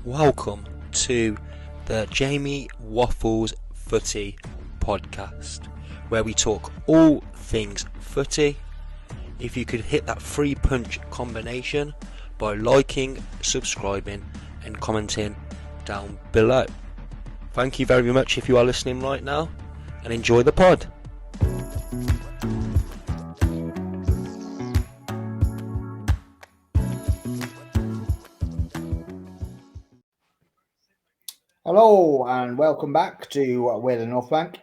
Welcome to the Jamie Waffles Footy podcast, where we talk all things footy. If you could hit that 3-punch combination by liking, subscribing and commenting down below. Thank you very much if you are listening right now, and enjoy the pod. Hello and welcome back to We're the North Bank.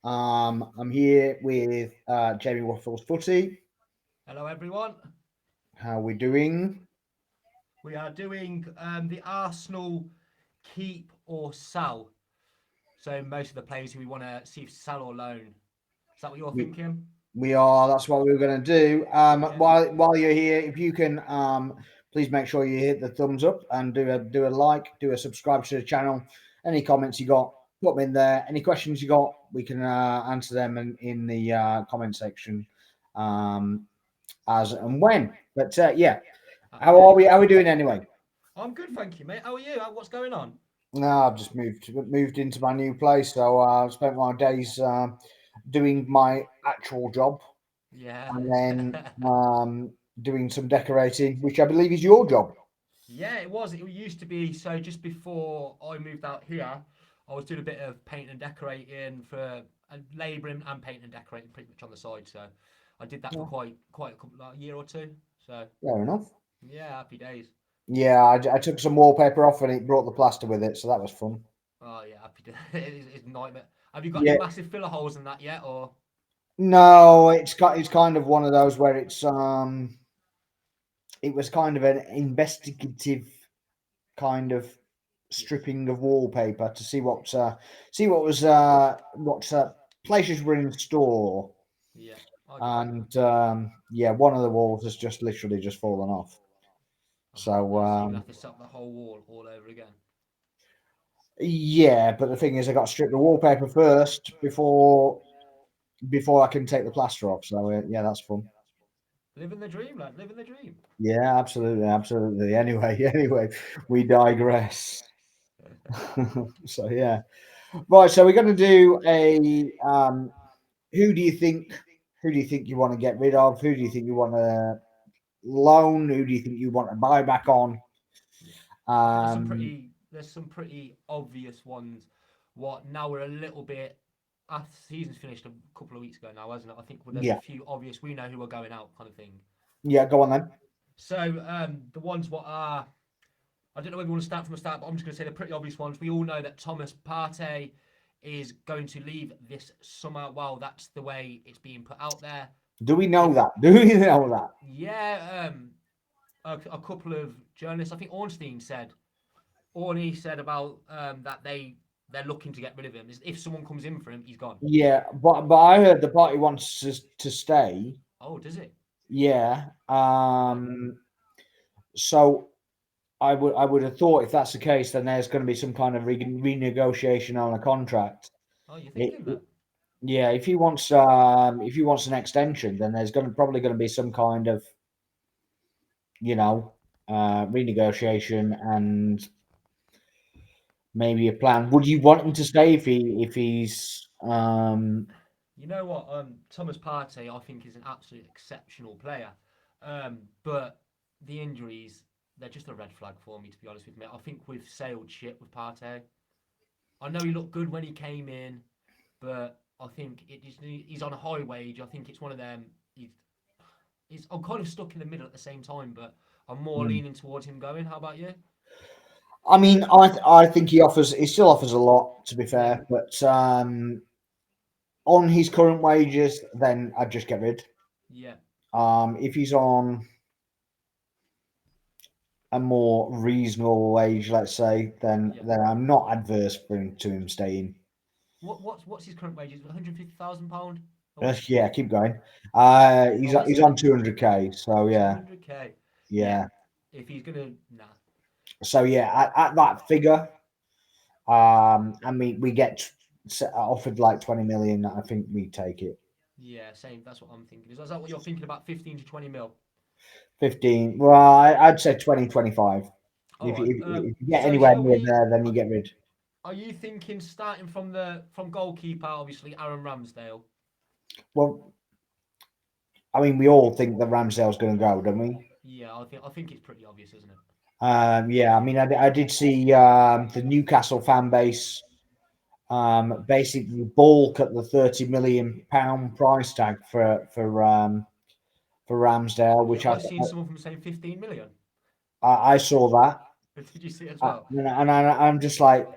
I'm here with Jamie Waffles Footy. Hello everyone. How are we doing? We are doing the Arsenal keep or sell. So most of the players who we want to see if sell or loan. Is that what you're thinking? We are. That's what we were going to do. While you're here, if you can, please make sure you hit the thumbs up and do a like, do a subscribe to the channel. Any comments you got, put them in there. Any questions you got, we can answer them in the comment section, as and when. But yeah, how are we? How are we doing anyway? I'm good, thank you, mate. How are you? What's going on? No, I've just moved into my new place, so I've spent my days doing my actual job, Yeah. and then doing some decorating, which I believe is your job. Yeah, it was. It used to be. So just before I moved out here, I was doing a bit of painting and decorating for labouring and painting and decorating pretty much on the side. So I did that for quite a couple, like, a year or two. So Fair enough. yeah, happy days. Yeah, I took some wallpaper off and it brought the plaster with it, so that was fun. Oh yeah, happy days. It's a nightmare. Have you got Yeah. any massive filler holes in that yet, or? No, it's kind of one of those where it was kind of an investigative kind of stripping of wallpaper to see what places were in store. Yeah. And yeah, one of the walls has just literally just fallen off. So you have to set up the whole wall all over again. yeah, but the thing is, I got to strip the wallpaper first before I can take the plaster off. So yeah, that's fun. Living the dream, lad. Living the dream. Yeah, absolutely. Anyway, we digress. So yeah, right. So we're going to do a who do you think you want to get rid of? Who do you think you want to loan? Who do you think you want to buy back on? There's some pretty obvious ones. Now we're a little bit after the season's finished a couple of weeks ago now, hasn't it? I think there's a few obvious. We know who are going out, kind of thing. Yeah, go on then. So the ones I don't know whether we want to start from the start, but I'm just going to say the pretty obvious ones. We all know that Thomas Partey is going to leave this summer. Well, that's the way it's being put out there. Do we know that? Do we know that? Yeah, a couple of journalists. I think Ornstein said about that they're looking to get rid of him. If someone comes in for him, he's gone. Yeah, but I heard the party wants to stay. Oh, does it? Yeah. So I would have thought if that's the case, then there's going to be some kind of renegotiation on a contract. Oh, you're thinking that? Yeah, if he wants an extension, then there's probably going to be some kind of renegotiation and maybe a plan. Would you want him to stay if he's You know what? Thomas Partey, I think, is an absolute exceptional player. But the injuries, they're just a red flag for me, to be honest with me. I think we've sailed shit with Partey. I know he looked good when he came in, but I think he's on a high wage. I think it's one of them. I'm kind of stuck in the middle at the same time, but I'm more leaning towards him going. How about you? I mean, I think he still offers a lot, to be fair, but on his current wages, then I'd just get rid. Yeah. If he's on a more reasonable wage, let's say, then I'm not adverse to him staying. What's his current wage? Is £150,000? Yeah, keep going. He's on 200k, so yeah. 200k. Yeah. If he's gonna So yeah, at that figure, I mean, we get offered like 20 million. I think we take it. Yeah, same. That's what I'm thinking. Is that what you're thinking about? 15 to 20 mil. 15. Well, I'd say 20, 25. All right. If you get So anywhere shall near we? there, then you get rid. Are you thinking starting from goalkeeper? Obviously, Aaron Ramsdale. Well, I mean, we all think that Ramsdale's going to go, don't we? Yeah, I think it's pretty obvious, isn't it? Yeah, I mean, I did see the Newcastle fan base basically balk at the £30 million price tag for Ramsdale, Yeah, which I seen some of them saying 15 million. I saw that, Did you see it as well? I'm just like,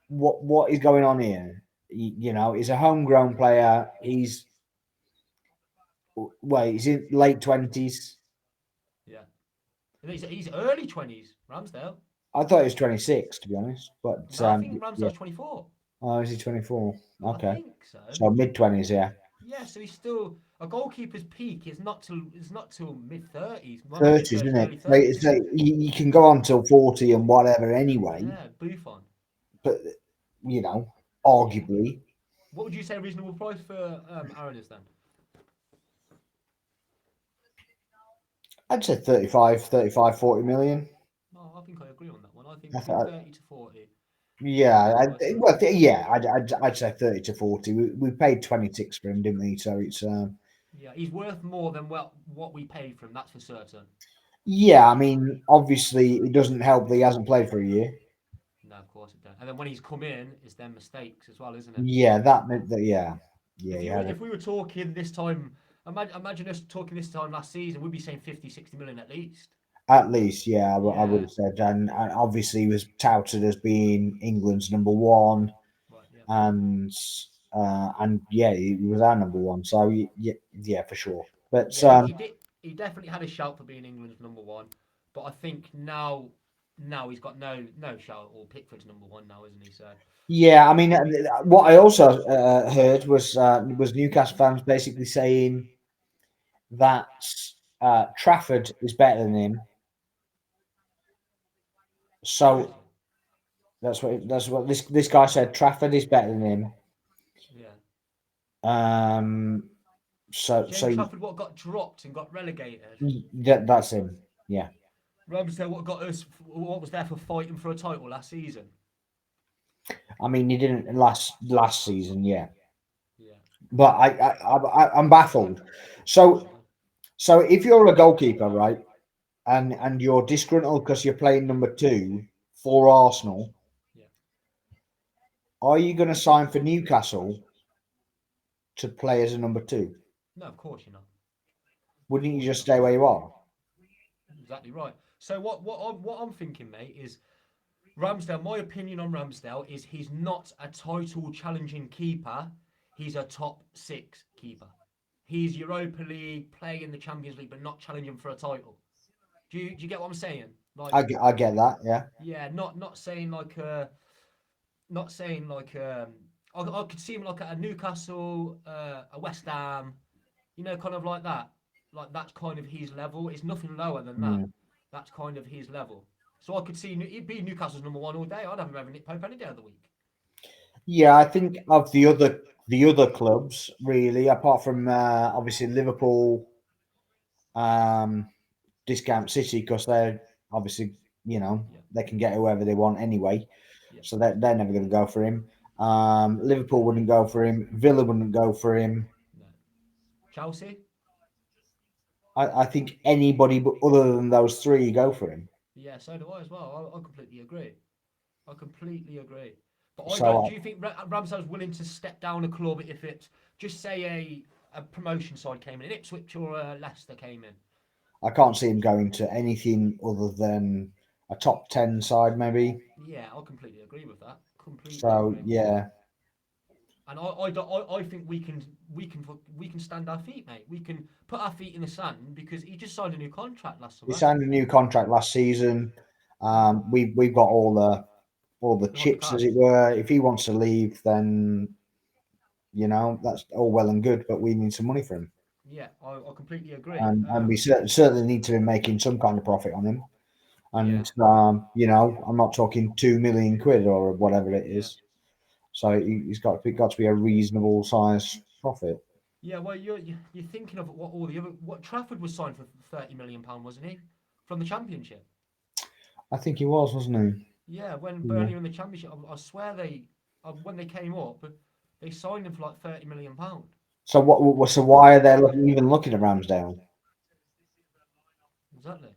what is going on here? You know, he's a homegrown player. He's in late 20s. Yeah, he's early 20s. Ramsdale. I thought he was 26, to be honest. But No, I think yeah, Ramsdale's 24. oh, is he 24? I Okay, think so. so mid 20s, yeah. Yeah, so he's still a goalkeeper's peak is not till mid 30s, well, mid 30s, thirties, isn't it? early Like, 30s, it's isn't like it? you can go on till 40 and whatever anyway, Yeah, Buffon. but arguably, What would you say a reasonable price for Aaron is then? I'd say 40 million. No, I think I agree on that one. I think I between thought, 30 to 40 is a yeah, good price for him. I'd say 30 to 40. We paid 26 for him, didn't we? So it's Yeah, he's worth more than what we paid for him. That's for certain. yeah. I mean, obviously, it doesn't help that he hasn't played for a year. No, of course it don't. And then when he's come in, it's then mistakes as well, isn't it? Yeah, that meant that. Yeah, yeah, If he you were, had it. if we were talking this time, imagine us talking this time last season, we'd be saying 50, 60 million at least. At least, yeah, I would Yeah. have said, and obviously he was touted as being England's number one, Right. Yeah. and yeah, he was our number one. So yeah, yeah, for sure. But Yeah. He did. He definitely had a shout for being England's number one, but I think now he's got no shout or Pickford's number one now, isn't he? So yeah, I mean, what I also heard was Newcastle fans basically saying that Trafford is better than him. oh, is So that's what this guy said. Trafford is better than him. he? Yeah. Um, so Jamie so Trafford, what got dropped and got relegated. that's him. Yeah. Ramsdale, what got us? What was there for fighting for a title last season? I mean, he didn't last season, yeah. Yeah. But I'm baffled. So so if you're a goalkeeper, right, and you're disgruntled because you're playing number two for Arsenal, Yeah. are you going to sign for Newcastle to play as a number two? No, of course you're not. Of Wouldn't you course just you're stay where you are? not. Exactly right. So what I'm thinking, mate, is Ramsdale. My opinion on Ramsdale is he's not a title challenging keeper. He's a top six keeper. He's Europa League, play in the Champions League, but not challenging for a title. Do you get what I'm saying? Like, I get that, yeah. yeah, not saying like not saying like I could see him like at a Newcastle, a West Ham, kind of like that. Like that's kind of his level. It's nothing lower than that. Mm. That's kind of his level. So I could see he'd be Newcastle's number one all day. I'd have him over Nick Pope any day of the week. Yeah, I think of the other clubs really, apart from obviously Liverpool, um, discount City because they're obviously Yeah, they can get whoever they want anyway, yeah, so they're never going to go for him. Liverpool wouldn't go for him. Villa wouldn't go for him. no. Chelsea, I think anybody but other than those three go for him. yeah, so do I as well. I completely agree. I completely agree. But I don't. So Do you think Ramsdale's willing to step down a club if it's just say a promotion side came in, Ipswich or Leicester came in? I can't see him going to anything other than a top 10 side maybe. Yeah, I completely agree with that. Completely So agree. yeah, And I think we can stand our feet, mate. We can put our feet in the sand because he just signed a new contract last he summer. signed a new contract last season. We've got all the We want the chips, as it cards. were. If he wants to leave, then that's all well and good, but we need some money for him, Yeah, I completely agree. and we certainly need to be making some kind of profit on him. Yeah, And I'm not talking 2 million quid or whatever it yeah, is. So he's got to be a reasonable size profit. yeah. Well, you're thinking of what Trafford was signed for £30 million, wasn't he, from the Championship? I think he was, wasn't Yeah, when he? Yeah. Burnley were in the Championship, I swear when they came up, they signed him for like £30 million. So so why are they even looking at Ramsdale? Exactly.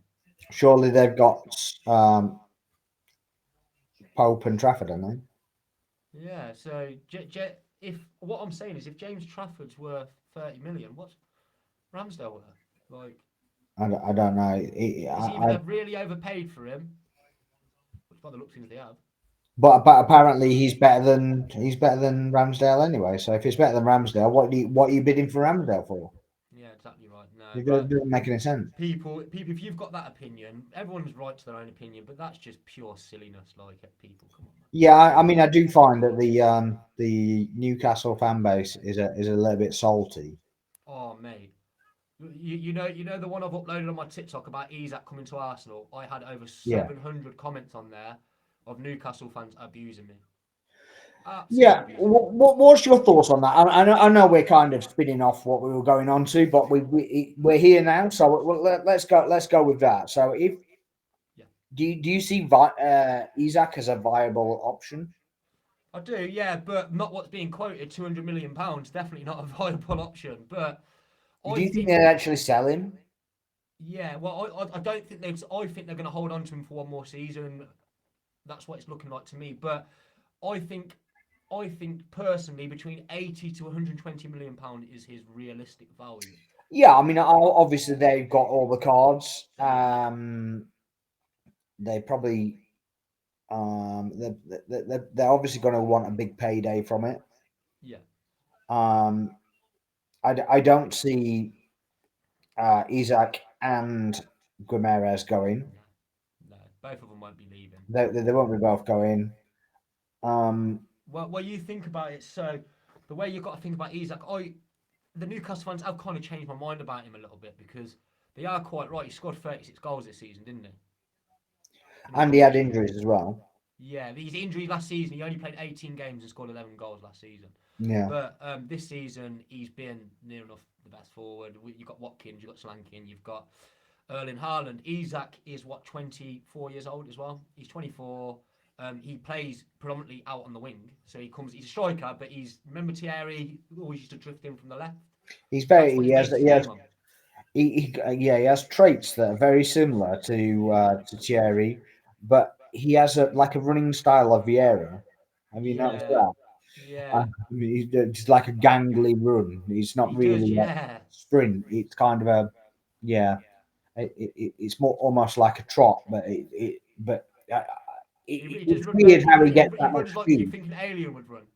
Surely they've got um, Pope and Trafford, haven't they? Yeah. So if what I'm saying is, if James Trafford's worth 30 million, what's Ramsdale worth? Like, I don't know. is either they've really overpaid for him, which by the looks of things they have. But apparently he's better than Ramsdale anyway. So if it's better than Ramsdale, what are you bidding for Ramsdale for? Yeah, exactly right. No, It but doesn't make any sense. people, if you've got that opinion, everyone's right to their own opinion, but that's just pure silliness. Like, people, come on, man. Yeah, I mean, I do find that the Newcastle fan base is a little bit salty. Oh, mate. You know the one I've uploaded on my TikTok about Isak coming to Arsenal. I had over Yeah, 700 comments on there of Newcastle fans abusing me, absolutely yeah. abusing me. What's your thoughts on that? I know we're kind of spinning off what we were going on to, but we're here now, so let's go with that. So if Yeah, do you see Isaac as a viable option? I do. Yeah, but not what's being quoted. £200 million, definitely not a viable option. But Do I you think think, they'd actually sell him? yeah. Well, I don't think they've. I think they're going to hold on to him for one more season. That's what it's looking like to me. But I think I think personally between 80 to 120 million pound is his realistic value. Yeah, I mean, obviously they've got all the cards. Yeah, They probably they're obviously going to want a big payday from it. yeah. Um, I don't see Isaac and Guimaraes going. No, no. Both of them won't be leaving. They won't be both going. Um, Well, you think about it. So the way you've got to think about Isak, the Newcastle fans have kind of changed my mind about him a little bit because they are quite right. He scored 36 goals this season, didn't he? In the and he had Championship. injuries as well. Yeah, his injury last season, he only played 18 games and scored 11 goals last season. Yeah, But this season, he's been near enough the best forward. You've got Watkins, you've got Slankin, you've got Erling Haaland. Isak is, 24 years old as well? He's 24. He plays predominantly out on the wing. So he's a striker, but remember Thierry always used to drift in from the left? he's That's very what he's based his game on. yeah, he has traits that are very similar to Thierry, but he has like a running style of Vieira. Have you noticed Yeah, that? yeah. He's just like a gangly run. It's not He does, really a yeah. sprint. It's kind of a yeah. It's more almost like a trot, but He does it's run weird very, how he gets he that much runs like you speed. think an alien would run.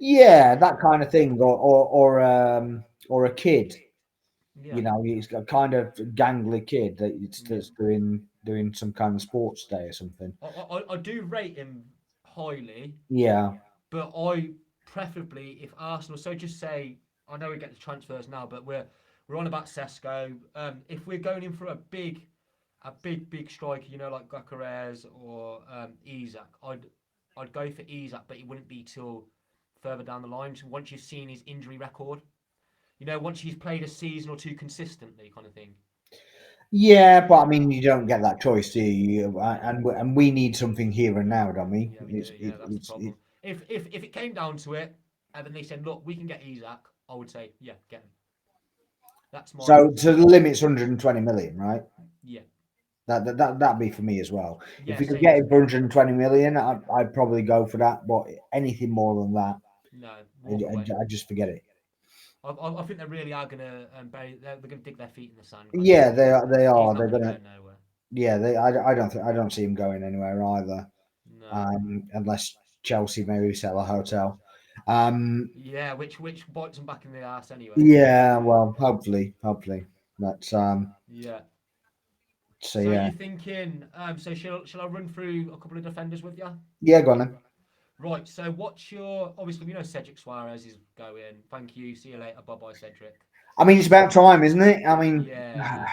Yeah, that kind of thing, or a kid. Yeah. You know, he's got kind of gangly kid Yeah. that's doing some kind of sports day or something. I do rate him highly, Yeah, but I preferably if Arsenal. So just say I know we get the transfers now, but we're on about Sesko. If we're going in for a big striker, like Gyökeres or Isak, I'd go for Isak, but it wouldn't be till further down the line. So once you've seen his injury record, once he's played a season or two consistently, kind of thing. yeah, but I mean, you don't get that choice, do you? And we need something here and now, don't we? Yeah, we do. Yeah, that's the It, problem. If it came down to it, and then they said, "Look, we can get Isak," I would say, "Yeah, get him." That's my so the limit's 120 million, right? yeah, That'd be for me as well. If yeah, we could same get as it me. for 120 million, I'd probably go for that. But anything more than that, No, walk away. I just forget it. I think they really are gonna they're gonna dig their feet in the sand, kind of Yeah, thing, they because are. They he's are. not They're gonna gonna. go nowhere. Yeah, I don't see him going anywhere either. No. Unless Chelsea maybe sell a hotel. Um, Yeah, which bites them back in the ass anyway. yeah, well, hopefully. But Yeah. so So yeah, you thinking? So shall I run through a couple of defenders with you? yeah, go on then. Right. So what's your? Obviously, we know Cedric Suarez is going. Thank you. See you later. Bye bye, Cedric. I mean, it's about time, isn't it? I mean, Yeah.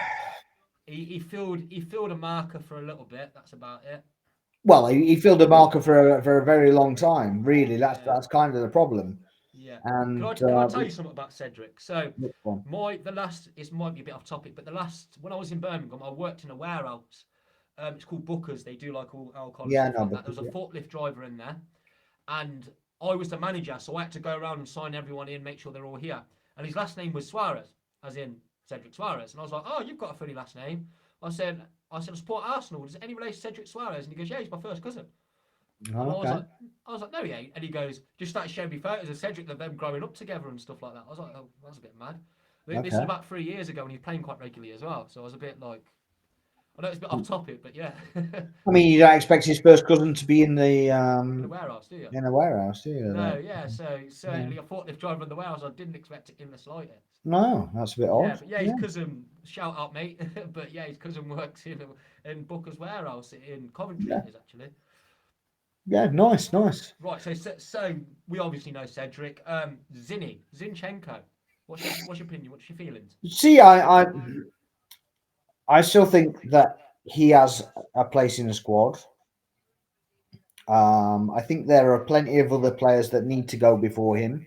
He filled a marker for a little bit. That's about it. well, he filled a marker for a very long time. Really, Yeah. that's kind of the problem. Yeah. Can I And can I tell you something about Cedric? So which one? the last, it might be a bit off topic, but the last when I was in Birmingham, I worked in a warehouse, It's called Bookers. They do like all alcohol and Yeah, stuff no, like that. but There was a forklift driver in there, and I was the manager, so I had to go around and sign everyone in, make sure they're all here. And his last name was Suarez, as in Cedric Suarez. And I was like, "Oh, you've got a funny last name." I said, "I support Arsenal. Does any relation to Cedric Suarez?" And he goes, "Yeah, he's my first cousin." And okay. I was like, "No, he ain't." And he goes, just started showing me photos of Cedric of them growing up together and stuff like that. I was like, "Oh, that's a bit mad." This is Okay. about 3 years ago, and he's playing quite regularly as well. So I was a bit like, I know it's a bit off topic, but yeah, I mean, you don't expect his first cousin to be in the in a warehouse, do you? warehouse, do you? No, yeah. So Yeah. certainly a forklift driver in the warehouse, I didn't expect it in the slightest. No, that's a bit Yeah, odd. but yeah, his Yeah. cousin, shout out, mate. But yeah, his cousin works in Booker's warehouse in Coventry. Yeah. It is actually. Yeah. Nice. Nice. Right. So we obviously know Cedric. Zinchenko. What's your opinion? What's your feelings? See, I still think that he has a place in the squad. I think there are plenty of other players that need to go before him.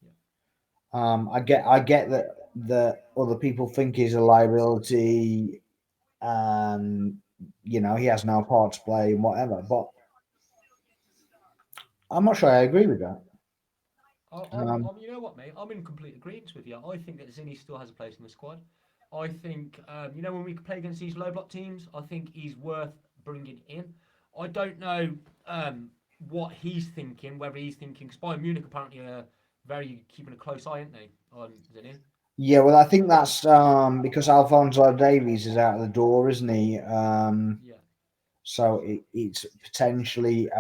Yeah. I get that other people think he's a liability, and he has no part to play and whatever. But I'm not sure I agree with that. You know what, mate? I'm in complete agreement with you. I think that Zinny still has a place in the squad. I think, when we play against these low block teams, I think he's worth bringing in. I don't know what he's thinking, whether he's thinking, because Bayern Munich apparently are very keeping a close eye, aren't they, on Zinny? Yeah, well, I think that's because Alfonso Davies is out of the door, isn't he? Yeah, So it's potentially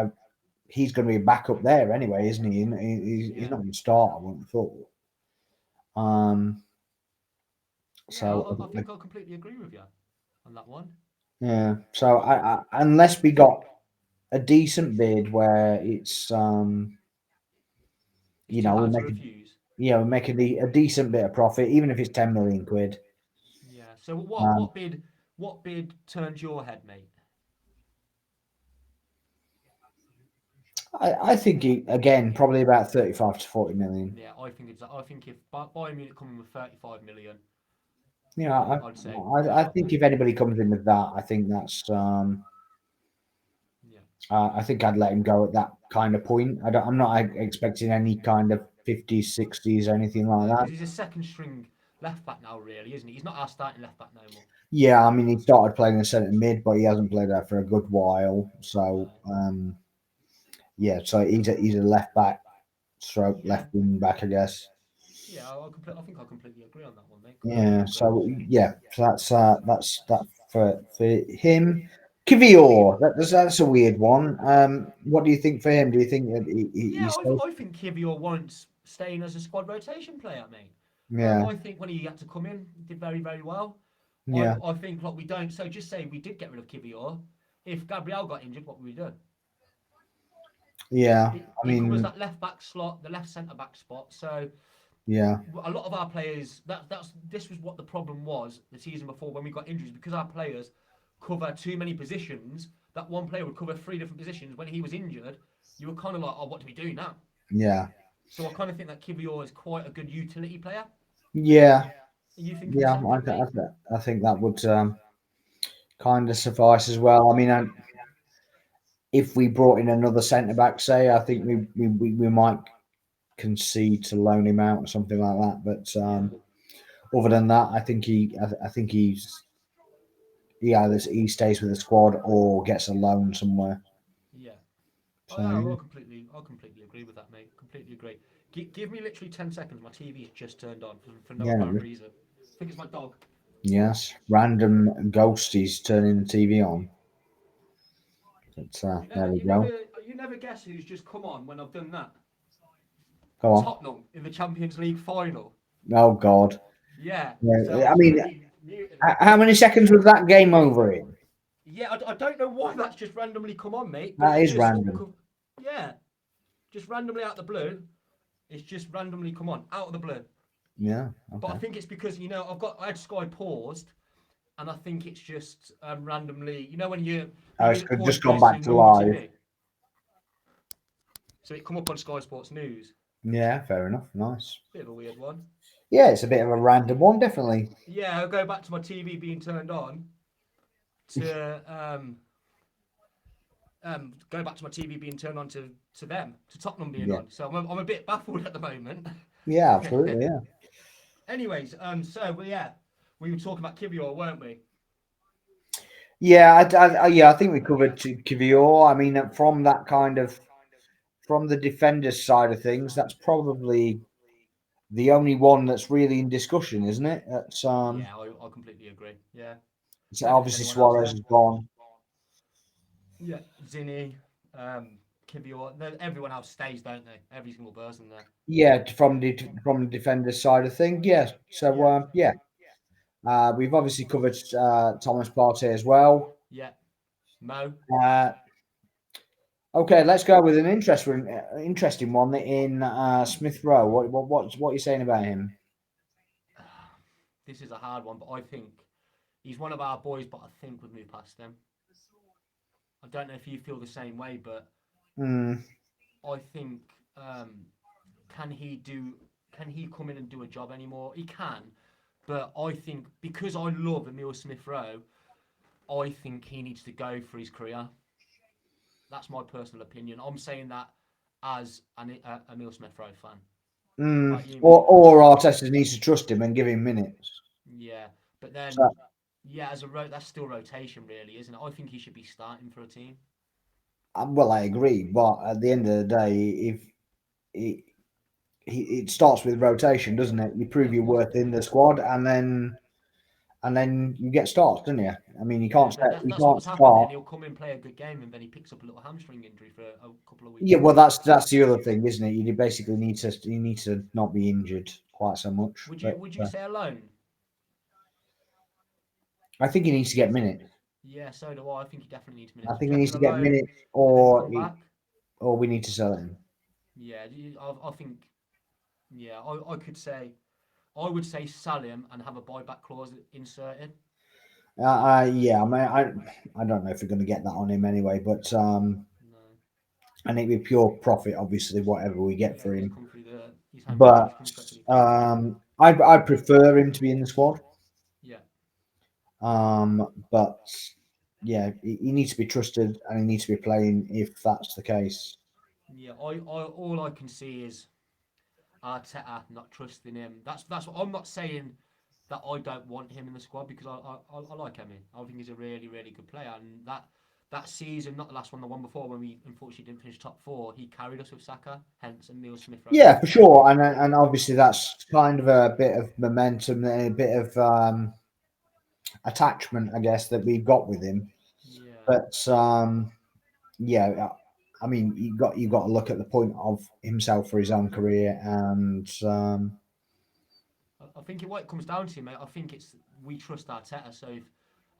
he's going to be back up there anyway, isn't he? He's yeah. not going to start, I wouldn't have thought. Um, Yeah, so I think I'll completely agree with you on that one. yeah, so unless we got a decent bid where it's It's too we hard to make refuse. we make a decent bit of profit, even if it's 10 million quid. Yeah. So what Um, what bid what bid turns your head, mate? I think again probably about 35 to 40 million. Yeah, I think if Bayern Munich come in with 35 million, You know, I'd say I shout, think mate. if anybody comes in with that, I think that's Yeah. I think I'd let him go at that kind of point. I'm not expecting any kind of 50s, 60s or anything like No, that. because he's a second string left back now, really, isn't he? He's not our starting left back no more. Yeah, I mean, he started playing in centre mid, but he hasn't played that for a good while. No. So, yeah, so he's a left back, stroke Yeah. left wing back, I guess. Yeah, I think I completely agree on that one, mate. Completely Yeah, agree. so yeah, so that's that for him. Kivior, that's a weird one. What do you think for him? Do you think that Yeah, he's safe? I think Kivior warrants staying as a squad rotation player, mate. Yeah, I think when he had to come in, he did very, very well. yeah, I think like we don't. So just say we did get rid of Kivior. If Gabriel got injured, what would we do? yeah. I He covers mean, that left back slot, the left centre back spot. So yeah, a lot of our players this was what the problem was the season before when we got injuries because our players cover too many positions. That one player would cover three different positions. When he was injured, you were kind of like, oh, what do we do now? yeah, So I kind of think that Kivior is quite a good utility player. Are yeah, you thinking the yeah. same thing, mate? I think that would kind of suffice as well. I mean, if we brought in another centre back, say, I think we might concede to loan him out or something like that. But Yeah, other than that, I think he either he stays with the squad or gets a loan somewhere. yeah. So yeah, I completely agree with that, mate. Completely agree. Give me literally 10 seconds. My TV has just turned on for no yeah, apparent no, reason. I think it's my dog. yes, random ghosties turning the TV on. But You there never, we you never, go. you never guess who's just come on when I've done that. Go on. Tottenham in the Champions League final. Oh God. Yeah. So Yeah, I I've mean, quickly muted it. how many seconds was that game over in? Yeah, I don't know why that's just randomly come on, mate. But That it's is just, random. yeah, just randomly out of the blue. It's just randomly come on out of the blue. Yeah. But I Okay. think it's because I had Sky paused, and I think it's just randomly. When you Oh, leave it's it paused, just it gone goes to back to normal live. TV. So it come up on Sky Sports News. Yeah, fair enough. Nice. Bit of a weird one. Yeah, it's a bit of a random one, definitely. Yeah, I'll go back to my TV being turned on. to go back to my TV being turned on to them, to Tottenham being Yeah. on. So I'm a bit baffled at the moment. Yeah, absolutely. Yeah. Anyways, yeah, we were talking about Kivior, weren't we? Yeah, yeah, I think we covered Kivior. I mean, from that kind of from the defenders side of things, that's probably the only one that's really in discussion, isn't it? That's Yeah, I completely agree. Yeah, so don't think there's obviously anyone else Suarez there. is gone. Yeah, Zinni, Kivior, everyone else stays, don't they? Every single person there. Yeah, from the defenders side of things. Yeah. So Yeah, yeah, we've obviously covered Thomas Partey as well. yeah. Mo. Uh, okay, let's go with an interesting one in Smith Rowe. What are you saying about him? This is a hard one, but I think he's one of our boys, but I think we've moved past him. I don't know if you feel the same way, but Hmm. I think can he do? Can he come in and do a job anymore? He can, but I think because I love Emil Smith Rowe, I think he needs to go for his career. That's my personal opinion. I'm saying that as an Emil Smith Rowe fan. What Mm. about you, mate? Or Arteta needs to trust him and give him minutes. Yeah, but then So, yeah, that's still rotation, really, isn't it? I think he should be starting for a team. well, I agree, but at the end of the day, if it, it starts with rotation, doesn't it? You Yeah, prove of your course it worth does. in the Yeah, squad, and then you get starts, don't you? I mean, yeah, but you that's can't what's happened. Then start. he'll come and play a good game, and then he picks up a little hamstring injury for a couple of weeks Yeah, or well, whatever. that's the other thing, isn't it? You basically need to not be injured quite so much. But Would you say alone? I think he needs to get minutes. Yeah, so do I. I think he definitely needs I minutes. think Do he you needs reckon to get alone minutes, and then come back? or we need to sell him. Yeah, I think. Yeah, I could say I would say sell him and have a buyback clause inserted. Yeah, I mean, I don't know if we're going to get that on him anyway, but No. and it'd be pure profit, obviously, whatever we get Yeah, for just him. come through his But he's come straight through the academy. I prefer him to be in the squad. Yeah. But yeah, he needs to be trusted and he needs to be playing if that's the case. Yeah, I all I can see is Arteta not trusting him. That's what I'm not saying that I don't want him in the squad because I like him. I think he's a really really good player, and that season, not the last one, the one before when we unfortunately didn't finish top four, he carried us with Saka. Hence, Emil Smith Rowe Yeah, needs for to go. sure, and obviously that's kind of a bit of momentum and a bit of attachment, I guess, that we've got with him. Yeah, But yeah, I mean, you got to look at the point of himself for his own career, and I think what it comes down to, mate. I think it's we trust Arteta. So if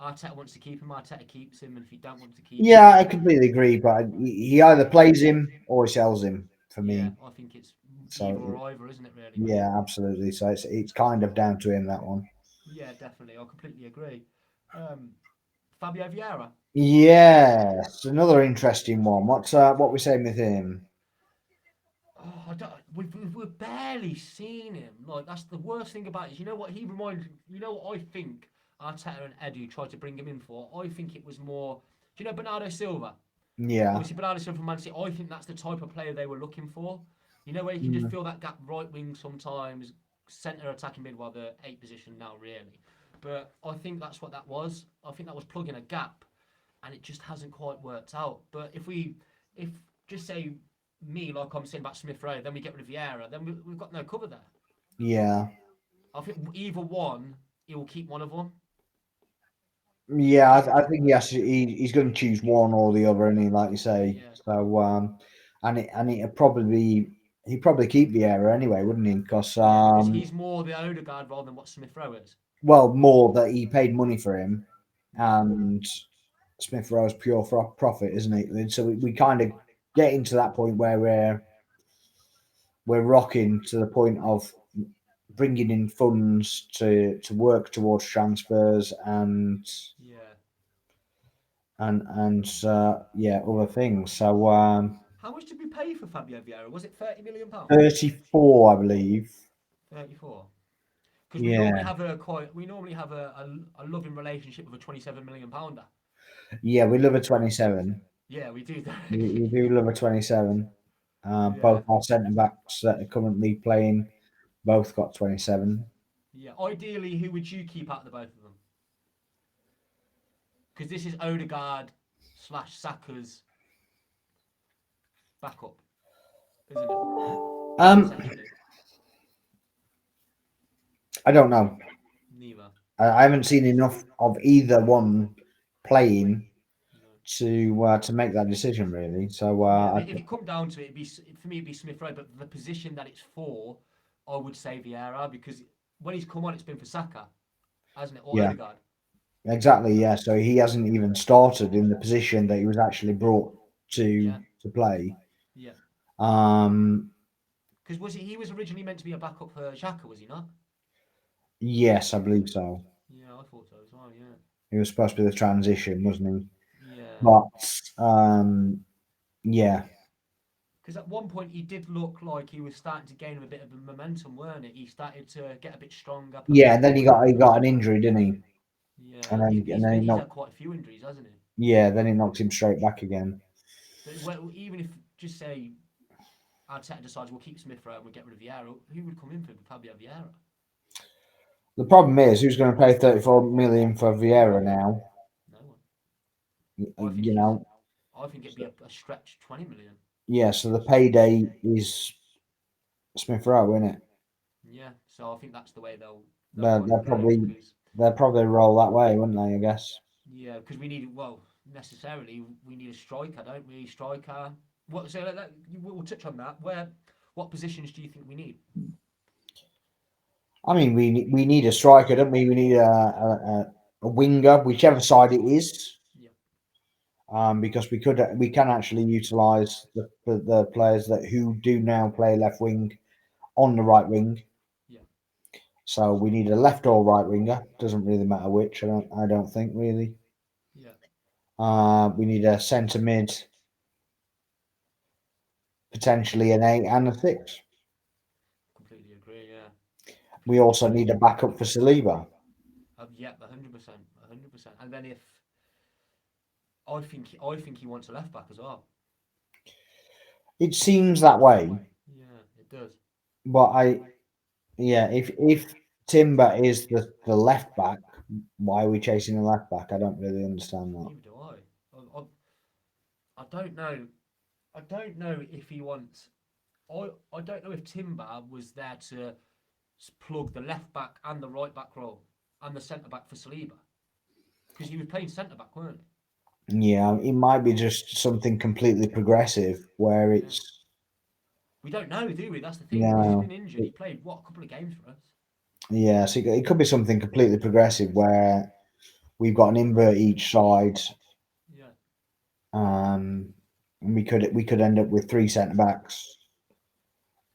Arteta wants to keep him, Arteta keeps him, and if he don't want to keep him, yeah, I completely agree. But he either plays him or he sells him for yeah, me. I think it's either So or either, isn't it? Really, mate. yeah, absolutely. So it's kind of down to him that one. Yeah, definitely. I completely agree. Um, Fabio Vieira. Yes, another interesting one. What we saying with him? Oh, I don't, we've barely seen him. Like that's the worst thing about it. You know what he reminded? You know what I think Arteta and Edu tried to bring him in for? I think it was more. Do you know Bernardo Silva? Yeah. Obviously, Bernardo Silva from Man City. I think that's the type of player they were looking for. You know where you can just Mm. fill that gap right wing sometimes, centre attacking mid, while the eight position now really. But I think that's what that was. I think that was plugging a gap, and it just hasn't quite worked out. But if just say me, like I'm saying about Smith Rowe, then we get rid of Vieira, then we've got no cover there. Yeah. I think either one, he will keep one of them. Yeah, I think he's going to choose one or the other, and he like you say. Yeah, So it'd probably he'd probably keep Vieira anyway, wouldn't he? Because yeah, because he's more the Odegaard rather than what Smith Rowe is. well, more that he paid money for him, Yeah, and Smith Rowe's pure profit, isn't it? So we kind of get into that point where we're rocking to the point of bringing in funds to work towards transfers yeah. and yeah, other things. So How much did we pay for Fabio Vieira? Was it £30 million? £34, I believe. 34. Because Yeah, we normally have a loving relationship with a 27 million pounder. yeah, we love a 27. Yeah, we do. We do love a 27. Yeah, Both our centre backs that are currently playing both got 27. yeah. Ideally, who would you keep out of the both of them? Because this is Odegaard slash Saka's backup, isn't it? Um, Essentially, I don't know. neither. I haven't seen enough of either one playing No. to make that decision really. So Yeah, but if it come down to it, for me, it'd be Smith Rowe. But the position that it's for, I would say Vieira because when he's come on, it's been for Saka, hasn't it, or yeah, Odegaard? exactly. Yeah, so he hasn't even started in the position that he was actually brought Yeah, to play. yeah. Um, Because he was originally meant to be a backup for Xhaka, was he not? yes, I believe so. Yeah, I thought so as well. Yeah, He was supposed to be the transition, wasn't he? yeah. But yeah, Because at one point he did look like he was starting to gain a bit of a momentum, weren't it? He started to get a bit stronger, put a yeah. bit And then more in. he got an injury, didn't he? Yeah, And then he he's knocked had quite a few injuries, hasn't he? yeah, then he knocked him straight back again. But even if just say Arteta decides we'll keep Smith Rowe and we'll get rid of Vieira, who would come in for him? Probably have Vieira. The problem is who's going to pay 34 million for Vieira now? No one. You know, I think it'd be a stretch 20 million. yeah. So the payday is Smith Rowe, isn't it? Yeah, so I think that's the way they'll They're, kind of they're play probably because they'll probably roll that way, wouldn't they? I guess. yeah, because we need necessarily we need a striker, don't we? Striker. What? So we'll touch on that. What positions do you think we need? I mean, we need a striker, don't we? We need a winger, whichever side it is, Yeah, because we can actually utilise the players that who do now play left wing on the right wing. yeah, So we need a left or right winger. Doesn't really matter which. I don't think really. yeah. We need a centre mid, potentially an 8 and a 6. Completely agree. Yeah, We completely also agree. need a backup for Saliba. Yeah, 100%, 100%. And then if I think he wants a left back as well. It seems that way, Yeah, it does. but yeah, if Timber is the left back, why are we chasing a left back? I don't really understand that. Neither do I don't know. I don't know if he wants. I don't know if Timber was there to plug the left back and the right back role and the centre back for Saliba because he was playing centre back, weren't Yeah, it might be just something completely progressive where he? Yeah. it's We don't know, do we? That's the thing because he's no, been injured. He played a couple of games for us. yeah, so it could be something completely progressive where we've got an invert each side, Yeah. and we could end up with three centre backs.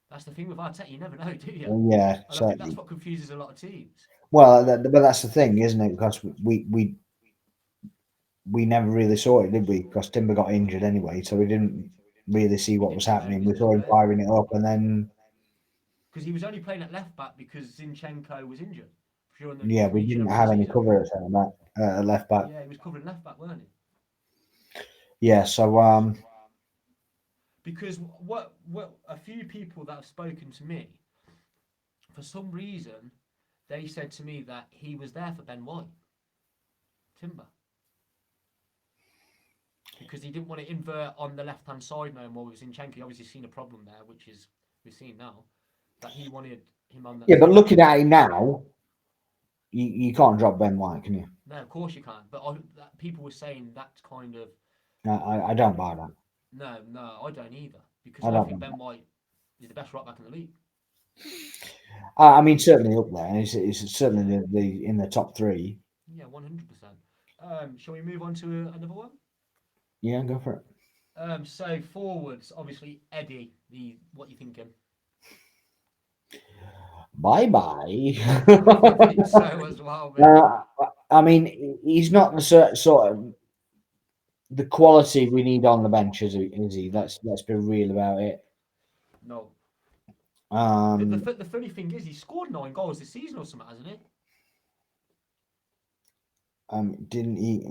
That's the thing with Arteta. You never know, do you? Yeah, And I so think that's what confuses a lot of teams. well, but that's the thing, isn't it? Because we never really saw it, did we? Because Timber got injured anyway, so we didn't really see We what was didn't know he happening. was We going to saw him play firing it up, and then because he was only playing at left back because Zinchenko was injured during the yeah, we region didn't of have any pre-season. cover at centre back, left back. Yeah, he was covering left back, weren't he? Yeah, so Because what a few people that have spoken to me, for some reason, they said to me that he was there for Ben White, Timber, because he didn't want to invert on the left hand side no more with Zinchenko. He obviously seen a problem there, which is we've seen now, that he wanted him on that yeah, but side. looking at it now, you can't drop Ben White, can you? No, of course you can't. But people were saying that's kind of I don't buy that. no, I don't either because I I don't. think Ben White is the best right back in the league. I mean, certainly up there. It's certainly Yeah, the in the top three. yeah, 100%. Shall we move on to another one? Yeah, go for it. So forwards, obviously Eddie. What you thinking? Bye I think bye. so as well, mate. I mean, he's not the sort of the quality we need on the bench, is he? No, Let's be real about it. no. The funny thing is, he scored 9 goals this season or something, hasn't he? Didn't he?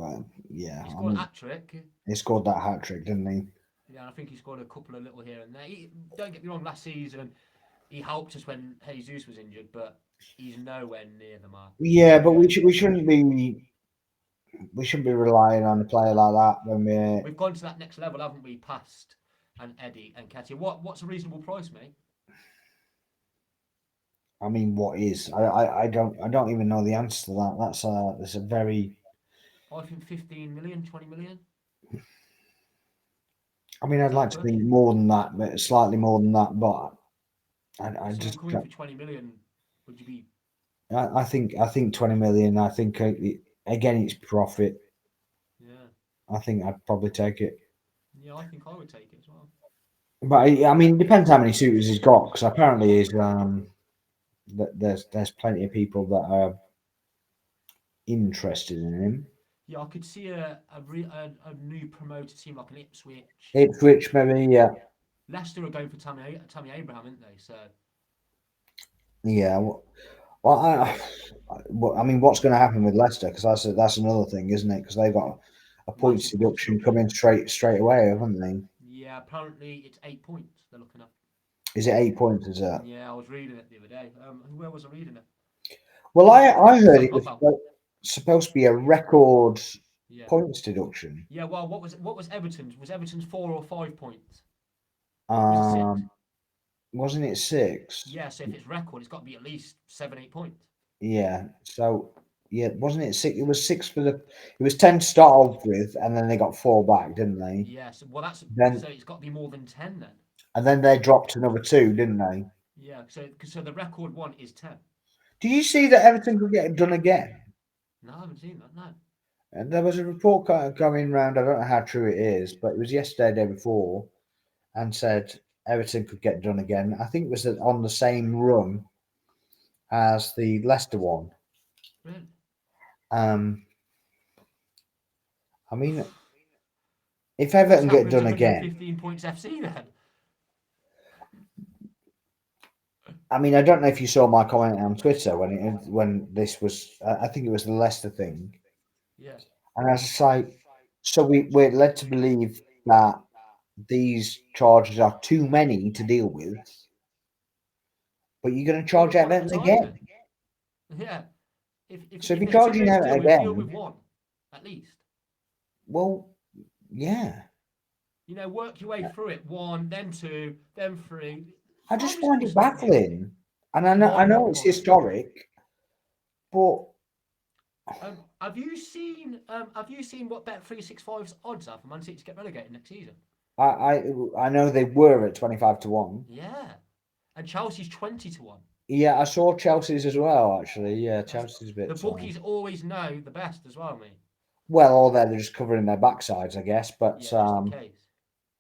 Yeah, He I scored a mean, hat trick. he scored that hat trick, didn't he? Yeah, and I think he scored a couple of little here and there. Don't get me wrong, last season he helped us when Jesus was injured, but he's nowhere near the mark. Yeah, but we shouldn't be relying on a player like that when we're. We've gone to that next level, haven't we? Past and Eddie and Ketia. What's a reasonable price, mate? I mean, what is? I don't even know the answer to that. That's a very. I think 15 million, 20 million. I mean, Is I'd that a like to push? think more than that, but slightly more than that. But I If someone just come in for 20 million, would you be? I think 20 million. I think again it's profit. Yeah, I think I'd probably take it. yeah. I think I would take it as well. But I mean, depends how many suitors he's got. Because apparently he's there's plenty of people that are interested in him. Yeah, I could see a new promoted team like an Ipswich. Ipswich, maybe, yeah, Leicester are going for Tammy Abraham, aren't they? So yeah. Well, I mean, what's going to happen with Leicester? Because that's another thing, isn't it? Because they've got a points massive points deduction deduction. coming straight away, haven't they? Yeah, apparently it's 8 points they're looking at. Is it 8 points? Is that? Yeah, I was reading it the other day. Where was I reading it? Well, I heard it was Football. supposed to be a record Yeah. points deduction. Yeah. Well, what was Everton's? Was Everton's 4 or 5 points? Or was it 6? Wasn't it 6? Yeah. So if it's record, it's got to be at least 7, 8 points. Yeah. So yeah, wasn't it 6? It was 6 for the. It was 10 to start off with, and then they got 4 back, didn't they? Yeah. So well, that's Then so it's got to be more than 10 then. and then they dropped another 2, didn't they? Yeah. So the record one is 10. Did you see that Everton could get it done again? No, I haven't seen that. No. And there was a report going around. I don't know how true it is, but it was yesterday, day before, and said Everton could get done again. I think it was on the same run as the Leicester one. Really? I mean, if What's Everton get happening to done again, 115 points FC then? I mean, I don't know if you saw my comment on Twitter when this was. I think it was the Leicester thing, Yeah. and I was just like, so we're led to believe that these charges are too many to deal with, but you're going to Deal charge with one at a Everton time again. then. Yeah. So if If you're there's too charging many to Everton deal with, deal again, with one at least. well, yeah. You know, work your way through it. One, then two, then three. I How just is find it it possible? baffling, and I know it's Mind-boggling. historic, but Have you seen what Bet365's odds are for Man City to get relegated next season? I know they were at 25-1. Yeah, and Chelsea's 20-1. Yeah, I saw Chelsea's as well. Actually, yeah, That's, Chelsea's a bit. the bookies always know the best as well, mate. Well, all they're just covering their backsides, I guess. But Yeah, just in case.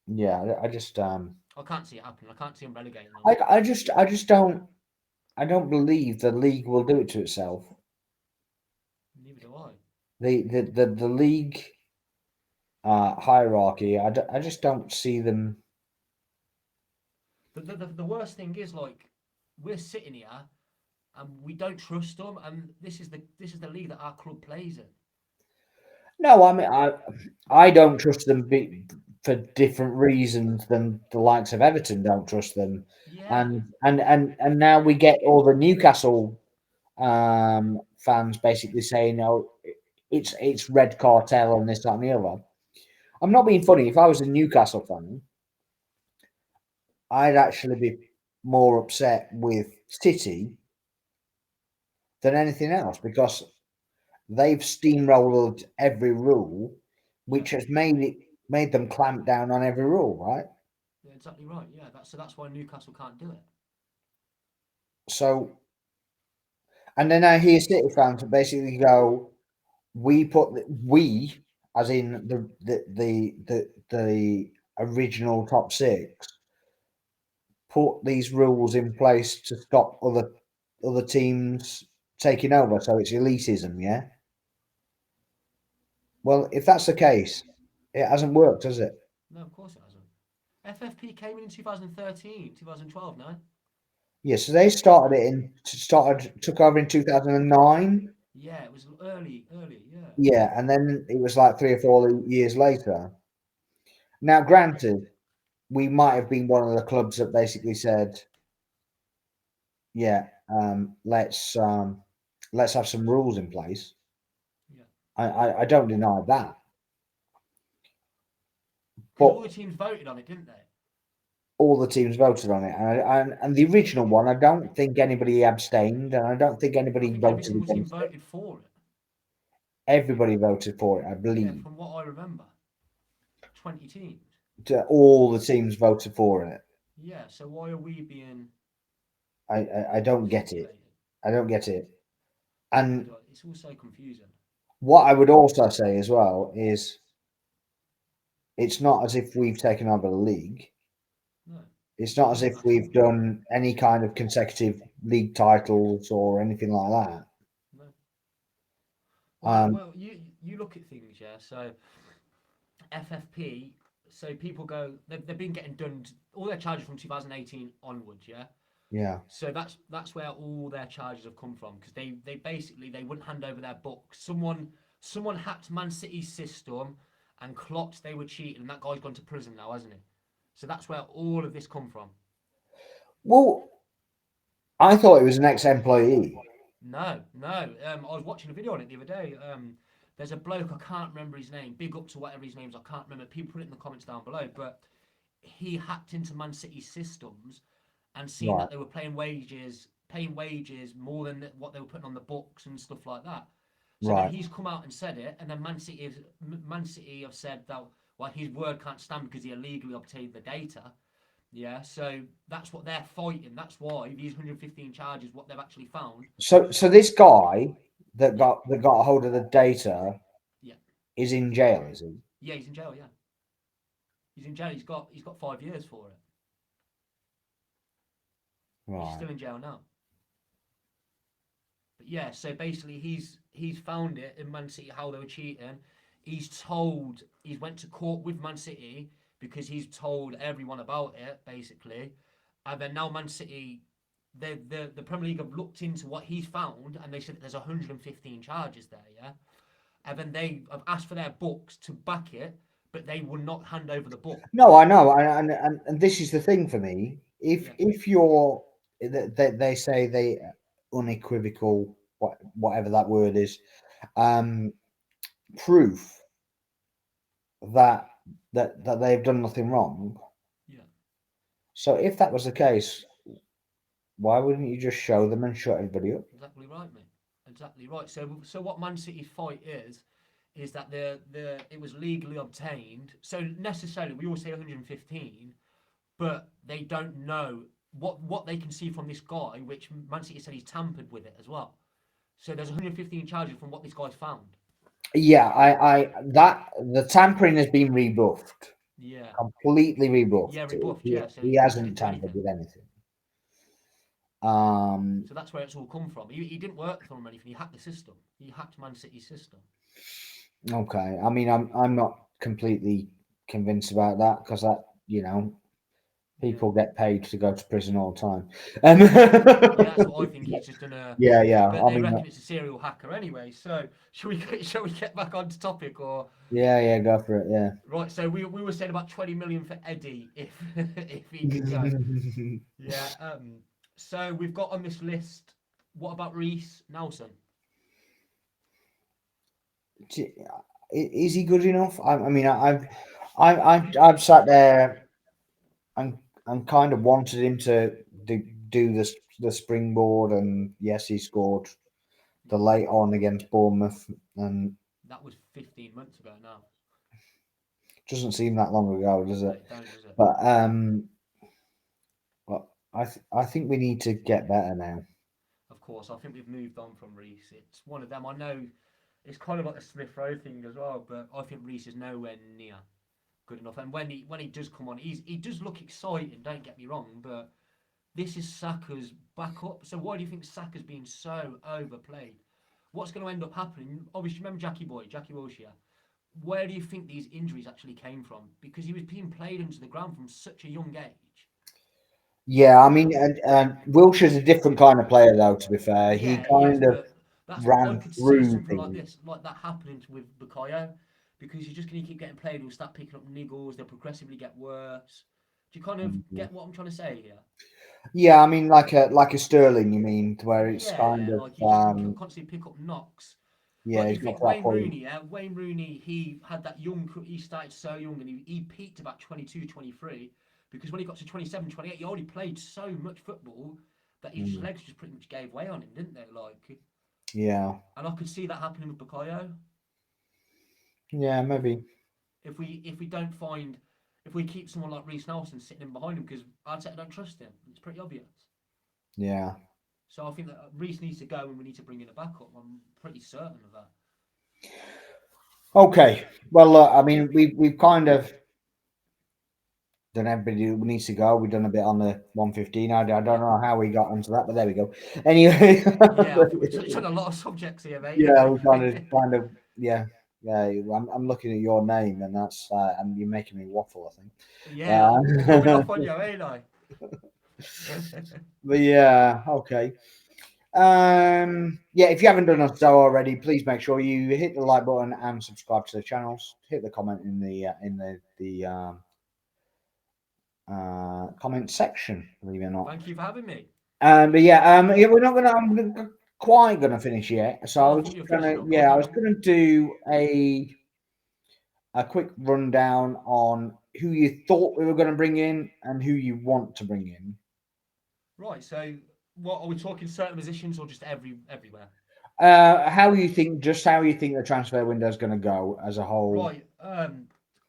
yeah, I just I can't see it happening. I can't see them relegating them. I just don't believe the league will do it to itself. Neither do I. The league hierarchy, I just don't see them. The worst thing is, like, we're sitting here and we don't trust them, and this is the league that our club plays in. No, I mean I don't trust them for different reasons than the likes of Everton don't trust them, Yeah, and now we get all the Newcastle fans basically saying, "Oh, it's red cartel and this, that, and the other." I'm not being funny. If I was a Newcastle fan, I'd actually be more upset with City than anything else because they've steamrolled every rule, yeah, which has made them clamp down on every rule, right? yeah, exactly right. Yeah, that's why Newcastle can't do it. So, and then I hear City fans basically go, we, as in the original top six, put these rules in place to stop other teams taking over. So it's elitism, yeah. Well, if that's the case, it hasn't worked, has it? No, of course it hasn't. FFP came in 2013, 2012, no? Yeah, so they took over in 2009. Yeah, it was early. Yeah. Yeah, and then it was like 3 or 4 years later. Now, granted, we might have been one of the clubs that basically said, "Yeah, let's have some rules in place." Yeah. I don't deny that, Because but all the teams voted on it, didn't they? all the teams voted on it, and the original one, I don't think anybody abstained, and I don't think I anybody think every voted single team against it. voted for it. Everybody voted for it, I Yeah, believe. from what I remember, 20 teams. All the teams voted for it. Yeah, so why are we being I don't get it. stipulated? I don't get it. Neither And do I. It's all so confusing. what I would also say as well is it's not as if we've taken over the league. No, It's not as no, if at we've all. done any kind of consecutive league titles or anything like that. No. Um, Well, you look at things, yeah. So FFP. So people go. They've been getting done. All their charges from 2018 onwards, yeah. yeah, So that's where all their charges have come from because they basically they wouldn't hand over their books. Someone hacked Man City's system and clocked they were cheating, and that guy's gone to prison now, hasn't he? So that's where all of this come from. well, I thought it was an ex-employee. No. I was watching a video on it the other day. There's a bloke I can't remember his name. Big up to whatever his name's. I can't remember. People put it in the comments down below. But he hacked into Man City's systems and seen Right, that they were paying wages more than what they were putting on the books and stuff like that. So then right. he's come out and said it, and then Man City have said that well his word can't stand because he illegally obtained the data. Yeah, so that's what they're fighting. That's why these 115 charges, what they've actually found. So this guy Yeah, that got a hold of the data yeah, is in jail, is he? yeah. He's in jail. Yeah, he's in jail. He's got 5 years for it. He's Right. still in jail now. But yeah, so basically he's found it in Man City how they were cheating. He's went to court with Man City because he's told everyone about it basically, and then now Man City, the Premier League have looked into what he's found and they said that there's 115 charges there, yeah, and then they have asked for their books to back it, but they will not hand over the books. No, I know, and this is the thing for me. Yeah, If you're, they say they unequivocal, whatever that word is, um, proof that that they've done nothing wrong. yeah. So if that was the case, why wouldn't you just show them and shut everybody up? Exactly right, mate. Exactly right. So what Man City's fight is that the it was legally obtained. So necessarily we all say 115, but they don't know what they can see from this guy, which Man City said he's tampered with it as well. So there's 115 charges from what this guy's found. Yeah, I that the tampering has been rebuffed, Yeah. completely Yeah, rebuffed. rebuffed. Yeah. So He he didn't hasn't do tampered anything. with anything. Um, So that's where it's all come from. He didn't work for them or anything. He hacked the system. He hacked Man City's system. okay. I mean, I'm not completely convinced about that because that Yeah. people get paid to go to prison all the time. Yeah, that's what I think. He's just done a. Yeah, yeah. But I they mean, reckon it's a serial hacker anyway. So shall we get back onto topic or yeah, yeah. Go for it. Yeah. right? So we were saying about 20 million for Eddie if if he could go. Yeah. So we've got on this list. What about Reece Nelson? Is he good enough? I mean, I've sat there and kind of wanted him to do this the springboard, and yes, he scored the Yeah, late on against Bournemouth, and that was 15 months ago now. doesn't seem that long ago, does No, it? it don't, does it? But well, I think we need to get better now. Of course, I think we've moved on from Reece. It's one of them. I know it's kind of like the Smith Rowe thing as well, but I think Reece is nowhere near good enough. And when he does come on, he does look exciting. Don't get me wrong, but this is Saka's backup. So why do you think Saka's been so overplayed? What's going to end up happening? Obviously, remember Jackie Wilshere. Where do you think these injuries actually came from? Because he was being played into the ground from such a young age. Yeah, I mean, and Wilshire's a different kind of player, though. To be fair, he Yeah, he is, kind of but that's what I ran could see through something like things. this, like that happening with Bukayo, because you're just going to keep getting played. He'll start picking up niggles. They'll progressively get worse. Do you kind of Mhm. get what I'm trying to say here? Yeah, I mean, like a Sterling, you mean, where it's Yeah, kind yeah. of Like he's just going to constantly pick up knocks. yeah, Like you he's got think to that Wayne point. Rooney, yeah, Wayne Rooney, he had that young, he started so young and he peaked about 22, 23 because when he got to 27, 28, he already played so much football that his Mm. legs just pretty much gave way on him, didn't they? Like, Yeah, and I could see that happening with Bukayo. yeah, If maybe. if we don't find if we keep someone like Reece Nelson sitting in behind him because Arteta don't trust him, it's pretty obvious. Yeah. So I think that Reece needs to go and we need to bring in a backup. I'm pretty certain of that. Okay. Well, look, I mean, we've kind of done everybody who needs to go. We've done a bit on the 115. I don't Yeah, know how we got onto that, but there we go. Anyway, yeah. I think we've touched on a lot of subjects here, mate. yeah, we kind of, yeah, yeah. I'm looking at your name, and that's and you're making me waffle. I think. Yeah, I'm coming Uh, off on you, ain't I? but yeah, okay. Yeah, if you haven't done so already, please make sure you hit the like button and subscribe to the channels. Hit the comment in the comment section, believe it or not. Thank you for having me. But yeah, yeah, we're not gonna. Quite gonna finish yet. So I Oh, I was thought you were gonna, finishing up. Go yeah, I carry was on. gonna do a quick rundown on who you thought we were gonna bring in and who you want to bring in. Right. So, what are we talking? Certain positions or just everywhere? How you think the transfer window is gonna go as a whole? Right.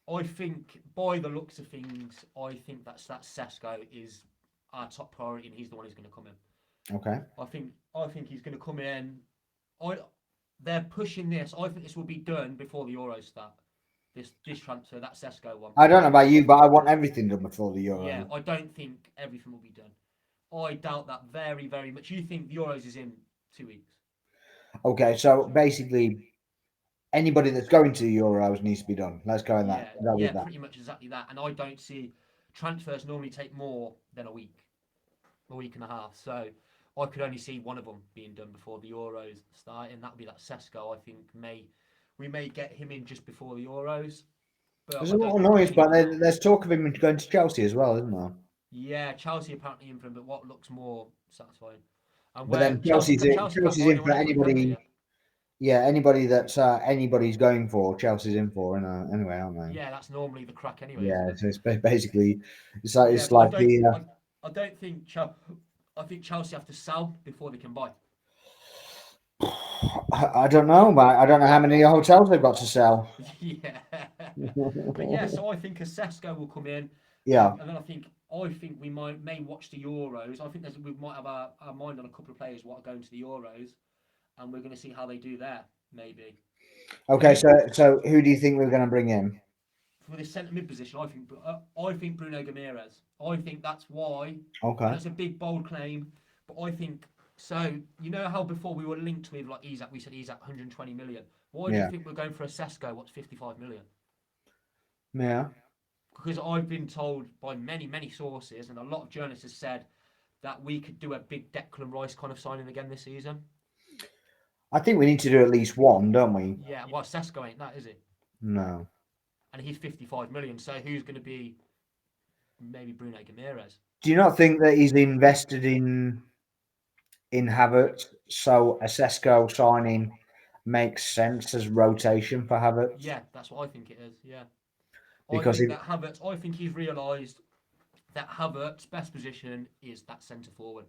I think by the looks of things, I think that Sesko is our top priority, and he's the one who's going to come in. Okay. I think he's going to come in. I they're pushing this. I think this will be done before the Euros start. This transfer, that Sesko one. I don't know I about think. you, but I want everything done before the Yeah, Euro. I don't think everything will be done. I doubt that very, very much. You think the Euros is in 2 weeks? Okay, so basically, anybody that's going to the Euros needs to be done. Let's go in that. Yeah, Go yeah, with that. pretty much exactly that. And I don't see transfers normally take more than a week and a half. So I could only see one of them being done before the Euros start, and that would be that Sesko. I think we may get him in just before the Euros, but There's I a lot don't of think noise, any of but them will. there's talk of him going to Chelsea as well, isn't there? Yeah, Chelsea apparently in for him, but what looks more satisfying? And But where then Chelsea's in, Chelsea can't Chelsea's buy in for anyone anyway, can they? anybody. Yeah, Yeah, anybody that's anybody's going for, Chelsea's in for, anyway, aren't they? yeah, that's normally the crack anyway, isn't Yeah, it? so it's basically Yeah, it's but like the I don't think I think Chelsea have to sell before they can buy. I don't know, but I don't know how many hotels they've got to sell. Yeah, but yeah, so I think a Sesko will come in, Yeah. and then I think we may watch the Euros. I think we might have our mind on a couple of players what are going to the Euros, and we're going to see how they do there. Maybe Okay, who so who do you think we're going to bring in? for this centre mid position, I think Bruno Gameres. I think that's why. I know Okay. it's a big bold claim, but I think so. You know how before we were linked with like Isak, we said Isak 120 million. Why do you Yeah. think we're going for a Sesko? What's 55 million? Yeah. Because I've been told by many sources, and a lot of journalists have said that we could do a big Declan Rice kind of signing again this season. I think we need to do at least one, don't we? Yeah, well, Sesko ain't that, is he? No. And he's 55 million. So who's going to be maybe Bruno Gameres? Do you not think that he's invested in Havertz, so a Sesko signing makes sense as rotation for Havertz? Yeah, that's what I think it is. Yeah, I Because think if, that Havertz. I think he's realised that Havertz's best position is that centre forward.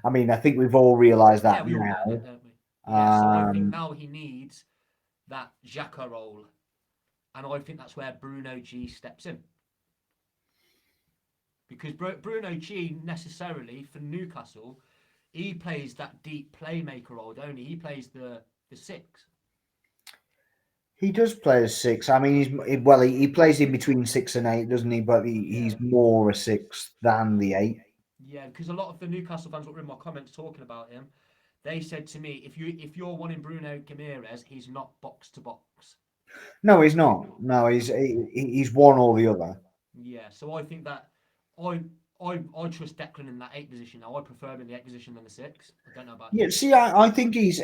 I mean, I think we've all realised Yeah, that we all know that, now. don't we? Yeah, so I think Um, now he needs that Xhaka role, and I think that's where Bruno G steps in. Because Bruno G necessarily for Newcastle, he plays that deep playmaker role, don't he? He plays the six. he does play as six. I mean, he plays in between 6 and 8, doesn't he? But Yeah, he's more a six than the 8. yeah. Because a lot of the Newcastle fans that were in my comments talking about him, they said to me, if you're wanting Bruno Gameres, he's not box to box. No, he's not. No, he's one or the other. Yeah, so I think that I I trust Declan in that 8 position now. I prefer him in the 8 position than the 6. I don't know about Yeah, you. see, I think he's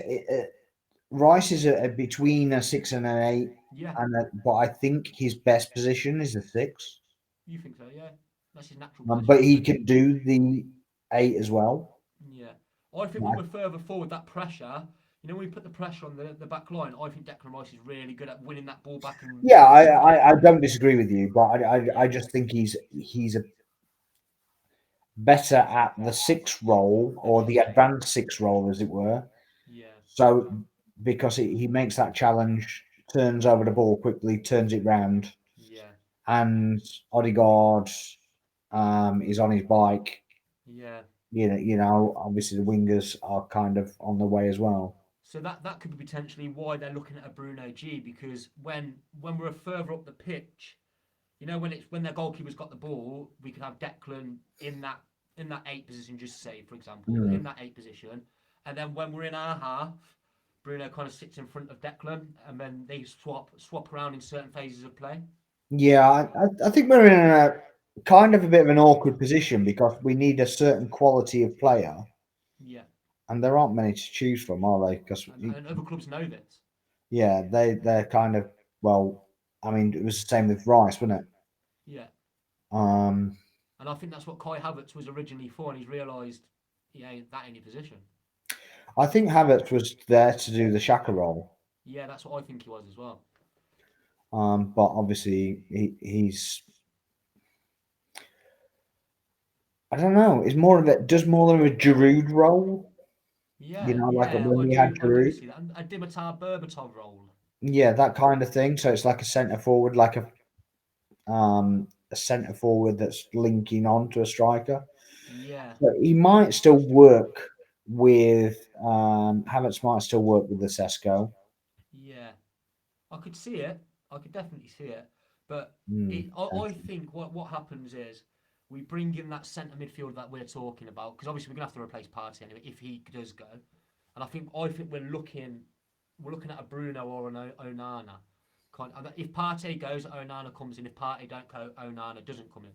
Rice is between a 6 and an 8, Yeah, but I think his best position is a 6. you think so? Yeah, that's his natural But position, isn't he it? can do the 8 as well. Yeah. I think when we're further forward, that pressure, when we put the pressure on the back line, I think Declan Rice is really good at winning that ball back and Yeah, chipping it I in. don't disagree with you, but I Yeah, just think he's a better at the 6 role, then or he's the the 8. advanced 6 role, as it were. Yeah, So because he makes that challenge, turns over the ball quickly, turns it round, yeah, and Odegaard is on his bike. yeah. Obviously the wingers are kind of on the way as well. So that could be potentially why they're looking at a Bruno G, because when we're further up the pitch, when their goalkeeper's got the ball, we could have Declan in that 8 position, just say for example, Mm. in that 8 position, and then when we're in our half, Bruno kind of sits in front of Declan, and then they swap around in certain phases of play. Yeah, I think we're in a kind of a bit of an awkward position because we need a certain quality of player, Yeah, and there aren't many to choose from, are they? Because and other clubs know this. yeah, they're kind of, well, I mean, it was the same with Rice, wasn't it? Yeah, Um, and I think that's what Kai Havertz was originally for, and he's realised he ain't that any position. I think Havertz was there to do the Shaka role, Yeah, that's what I think he was as well. but obviously he's, I don't know, is more of a does more of a Giroud role, Yeah, like yeah, when I we had do. I do Giroud. see that. And a Dimitar Berbatov role. Yeah, that kind of thing. So it's like a centre forward, like a centre forward that's linking on to a striker. Yeah, So he might still work with Havertz might still work with the Sesko. yeah. I could see it. I could definitely see it. But Hmm. I think what happens is we bring in that centre midfield that we're talking about, because obviously we're gonna have to replace Partey anyway if he does go. And I think we're looking at a Bruno or an Onana. If Partey goes, Onana comes in. If Partey don't go, Onana doesn't come in.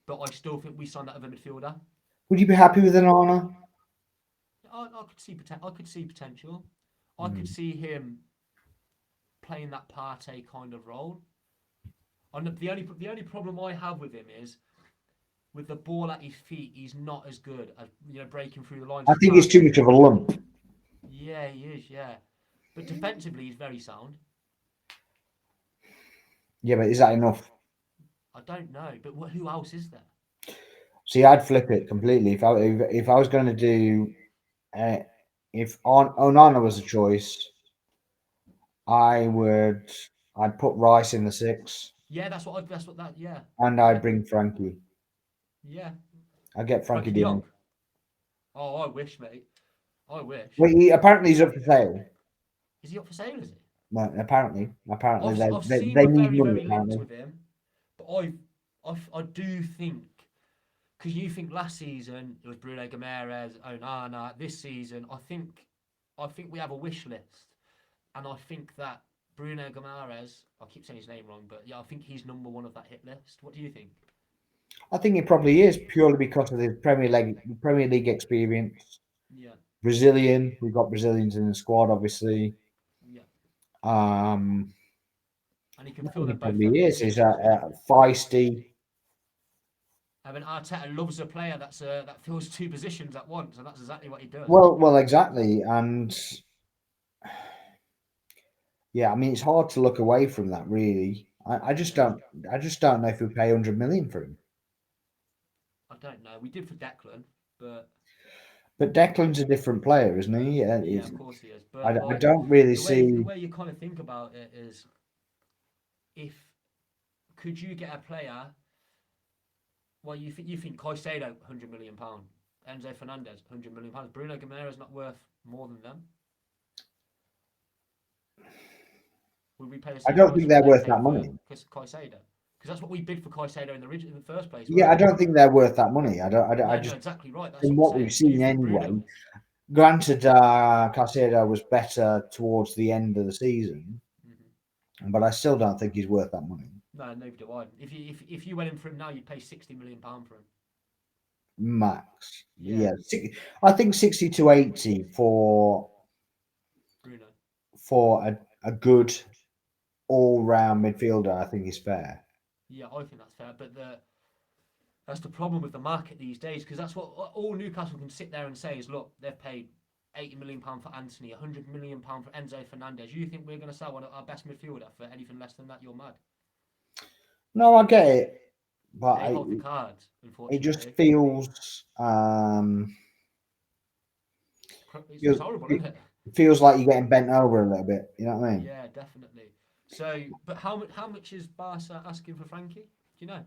But I still think we sign that other midfielder. Would you be happy with an Onana? I could see I could see potential. I Hmm. could see him playing that Partey kind of role. And the only problem I have with him is with the ball at his feet, he's not as good as breaking through the lines I as think it's too Partey. much of a lump. Yeah, he is. Yeah, but defensively, he's very sound. Yeah, but is that enough? I don't know, but who else is there? See, I'd flip it completely if I was going to do uh, if Onana was a choice, I would I'd put Rice in the 6, Yeah, that's what that. Yeah, and I'd yeah, bring Frankie. yeah. I'd get Frankie Frankie De De Jong. Jong. Oh, I wish, mate. I wish. Well, apparently he's up for sale. Is he up for sale? Is he? Well, apparently I've seen they we're need very money. very linked Apparently, with him, but I do think, because you think last season it was Bruno Gomes, Onana. This season, I think we have a wish list, and I think that Bruno Gomes. I keep saying his name wrong, but yeah, I think he's number one of that hit list. What do you think? I think it probably is purely because of the Premier League experience. Yeah, Brazilian, we've got Brazilians in the squad, obviously. yeah, Um, and he can I fill think them it both probably them is. He's positions. feisty. I mean, Arteta loves a player that fills two positions at once, and that's exactly what he does. Well, exactly, and yeah, I mean it's hard to look away from that. Really, I just Yeah, don't know if we pay 100 million for him. I don't know. We did for Declan, but But Declan's a different player, isn't he? yeah, of course he is. I But like don't really the see. way you kind of think about it is, if could you get a player? Well, you think Caicedo £100 million, Enzo Fernandez £100 million, Bruno Gomes not worth more than them? Would we pay the I same don't price think as what they're they worth paid that for money. Caicedo? Because that's what we bid for Caicedo in the first place, Yeah, weren't I we? don't think they're worth that money. I No, no, just exactly right. That's from what I'm what we've saying. Do you seen think Bruno anyway. is? Granted, Caicedo was better towards the end of the season, Hmm. but I still don't think he's worth that money. No, neither do I. If you went in for him now, you'd pay £60 million for him. max. Yeah, I think 60 to 80 Bruno. for a good all round midfielder. I think is fair. Yeah, I think that's fair. But that's the problem with the market these days, because that's what all Newcastle can sit there and say is, look, they've paid £80 million for Anthony, £100 million for Enzo Fernandez. You think we're going to sell one of our best midfielder for anything less than that? You're mad. No, I get it, but They hold the cards, it just unfortunately. feels It's horrible, isn't it? it feels like you're getting bent over a little bit. You know what I mean? Yeah, definitely. So, but how much is Barca asking for Frankie? Do you know?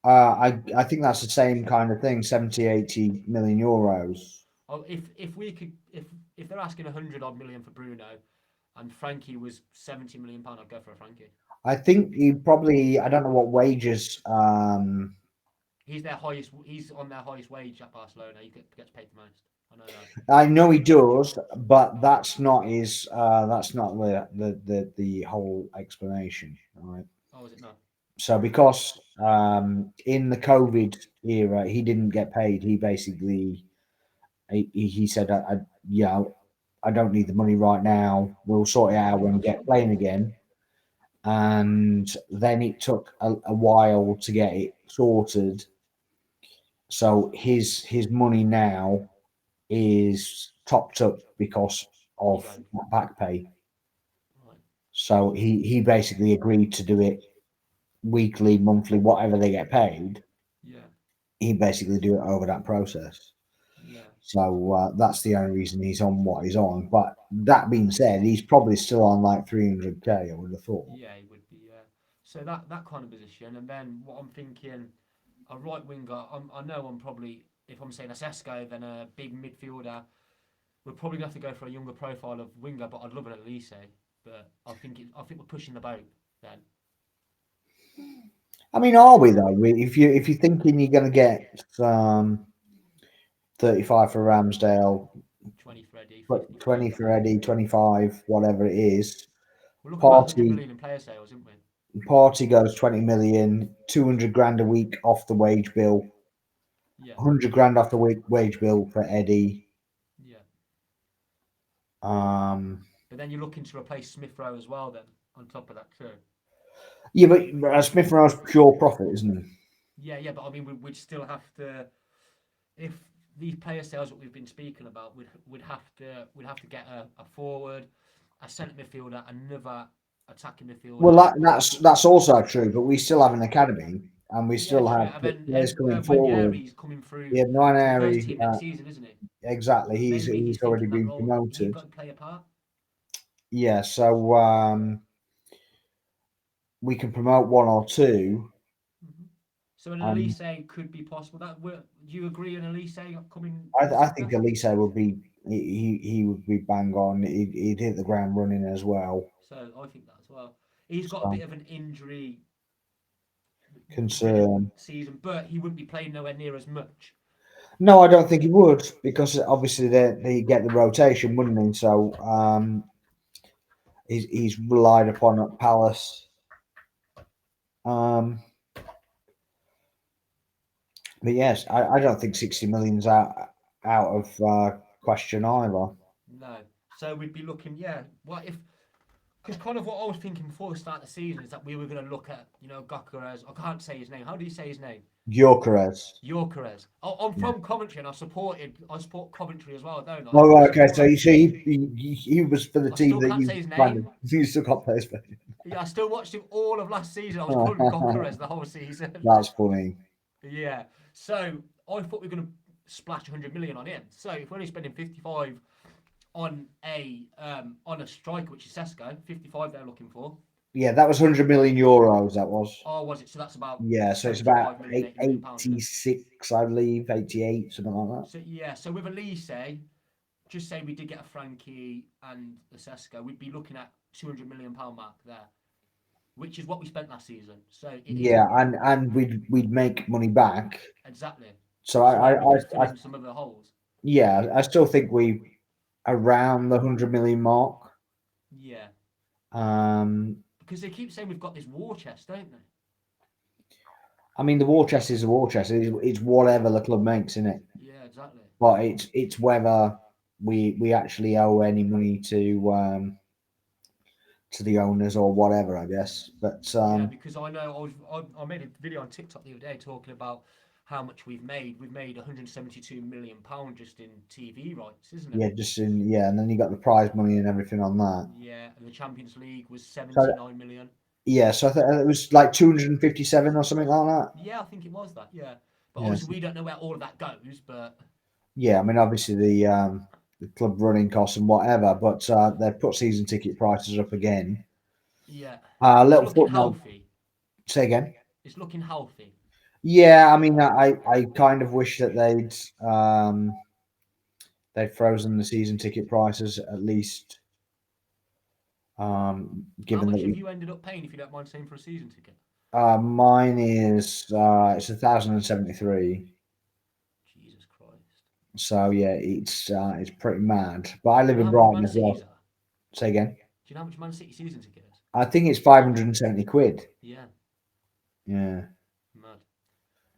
I think that's the same kind of thing, 70, 80 million euros. Oh, if we could if they're asking 100 odd million for Bruno, and Frankie was £70 million, I'd go for a Frankie. I think you probably, I don't know what wages. He's their highest. He's on their highest wage at Barcelona. He gets paid the most. I know that. I know he does, but that's not his. That's not the whole explanation, right? Oh, is it not? So because in the COVID era, he didn't get paid. He basically he said, yeah, I don't need the money right now. We'll sort it out when we get playing again. And then it took a while to get it sorted. So his money now is topped up because of Ego. that back pay. Right. So he basically agreed to do it weekly, monthly, whatever they get paid. Yeah. He basically do it over that process. Yeah. So that's the only reason he's on what he's on. But that being said, he's probably still on like 300k. I would have thought. Yeah, he would be. Yeah. So that kind of position, and then what I'm thinking, a right winger. I know I'm probably, if I'm saying a Sesko, then a big midfielder. We're probably gonna have to go for a younger profile of winger, but I'd love an Elise. But I think we're pushing the boat then. I mean, are we though? If you're thinking you're going to get 35 for Ramsdale, 20 for Eddie, but 50 for 20 Eddie. for Eddie, 25, whatever it is. We're looking about 100 Party million in player sales, isn't we? Party goes 20 million, 200 grand a week off the wage bill, Yeah, 100 grand off the wage bill for Eddie. yeah. Um, But then you're looking to replace Smith Rowe as well. Then on top of that too. yeah, but Smith Rowe's pure profit, isn't he? Yeah, yeah. But I mean, we'd still have to, if these player sales that we've been speaking about, we'd have to get a forward, a centre midfielder, another attacking Well, midfielder. that's also true, but we still have an academy and we Yeah, still true. have And then players coming forward. Wanyeri's coming through Yeah, to the first Nwaneri, team next season, isn't he? exactly. Maybe He's he's already thinking that been role. He's promoted. got to play a part. Yeah, so we can promote one or two. Hmm. So an And Elise could be possible. Do you agree an Elise coming this I summer? think Elise would be he would be bang on. He'd hit the ground running as well. So I think that as well. He's got a So bit of an injury ridden concern. season, but he wouldn't be playing nowhere near as much. No, I don't think he would because obviously they get the rotation, wouldn't he? So he's relied upon at Palace. Um, but yes, I don't think 60 million's out of question either. No. So we'd be looking, yeah. What if? Because kind of what I was thinking before the start of the season is that we were going to look at, Gokares. I can't say his name. How do you say his name? Gyökeres. Yorkeres. I'm Yeah. from Coventry and I support Coventry as well, don't I? Oh, I right, okay. support So them. he was for the I team still that can't you say his branded. name. You still got players for Yeah, I still watched him all of last season. I was calling him Gokares the whole season. That's funny. Yeah. So I thought we were going to splash 100 million on him. So if we're only spending 55 on a striker, which is Sesko, 55 they're looking for. Yeah, that was 100 million euros. That was. Oh, was it? So that's about Yeah, so it's about 75 million, 80 million pounds, isn't it? 86, I believe, 88, something like that. So yeah, so with Elise, just say we did get a Frankie and a Sesko, we'd be looking at £200 million mark there, which is what we spent last season. So it is Yeah, and we'd make money back. exactly. So So then we can fill in some of the holes. yeah, I still think we around the 100 million mark. Yeah, Um, because they keep saying we've got this war chest, don't they? I mean, the war chest is a war chest. It's whatever the club makes, isn't it? Yeah, exactly. But it's whether we actually owe any money to the owners or whatever, I guess. But Yeah, because I know I made a video on TikTok the other day talking about how much we've made. We've made 172 million pound just in TV rights, isn't it? yeah, and then you got the prize money and everything on that. Yeah, and the Champions League was So 79 million. yeah, so I think it was like 257 or something like that. Yeah, I think it was that. Yeah, but Yes. obviously we don't know where all of that goes. But Yeah, I mean, obviously the club running costs and whatever, but they've put season ticket prices up again. yeah, it's Little looking footnote. healthy. Say again. It's looking healthy. Yeah, I mean, I kind of wish that they'd frozen the season ticket prices at least. How Given that much have you ended up paying, if you don't mind saying, for a season ticket? mine is it's 1,073. Jesus Christ! So yeah, it's pretty mad. But I Do live you know in how much Brighton Man as well. City's are? Say again. Do you know how much Man City season ticket is? I think it's 570 quid. Yeah, Yeah, mad.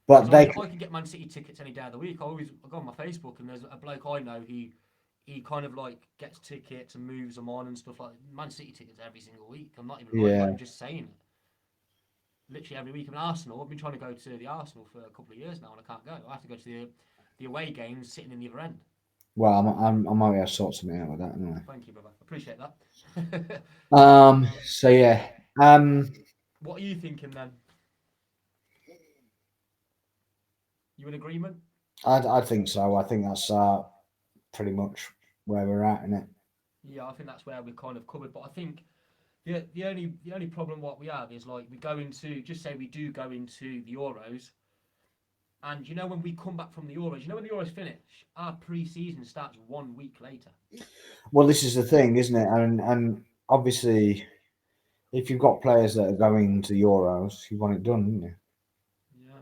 but Because they I can get Man City tickets any day of the week. I go on my Facebook and there's a bloke I know he kind of like gets tickets and moves them on and stuff like Man City tickets every single week. I'm not yeah. even just saying it. Literally every week. I'm Arsenal. I've been trying to go to the Arsenal for a couple of years now and I can't go. I have to go to the away games sitting in the other end. Well, I might be able to sort something out with that anyway. Thank you, brother. Appreciate that. So yeah. Um. What are you thinking then? You in agreement? I think so. I think that's pretty much where we're at in it. Yeah, I think that's where we're kind of covered. But I think the only problem what we have is like we go into, just say we do go into the Euros, and when we come back from the Euros, when the Euros finish, our pre-season starts 1 week later. Well, this is the thing, isn't it? And obviously, if you've got players that are going to Euros, you want it done, don't you? Yeah.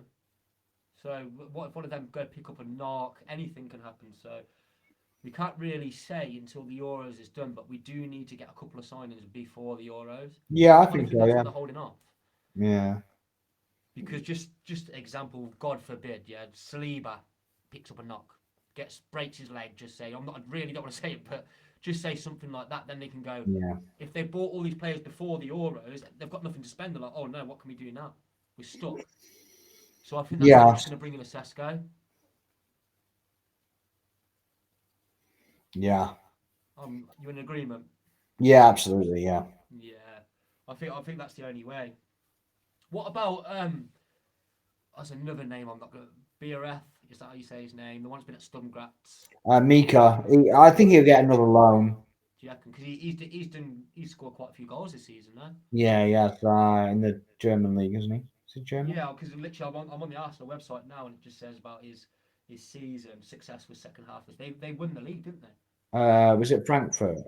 So what if one of them go pick up a knock? Anything can happen. So we can't really say until the Euros is done, but we do need to get a couple of signings before the Euros. Yeah, I I kind of think think so. that's Yeah, what they're holding off. yeah, Because just example, God forbid, yeah, Saliba picks up a knock, breaks his leg. Just say I really don't want to say it, but just say something like that. Then they can go. yeah, If they bought all these players before the Euros, they've got nothing to spend. They're like, oh no, what can we do now? We're stuck. So I think that's why they're yeah, just going to bring in a Sesko. yeah, You in agreement? yeah. Absolutely, yeah. Yeah, I think that's the only way. What about That's another name I'm not going to. BRF, is that how you say his name? The one that's been at Sturmgratz. Mika, I think he'll get another loan. Do you reckon? Because he's scored quite a few goals this season, no? Yeah, yes, in the German league, isn't he? Is it German? Yeah, because literally I'm on the Arsenal website now and it just says about his season successful second half. They won the league, didn't they? Was it Frankfurt?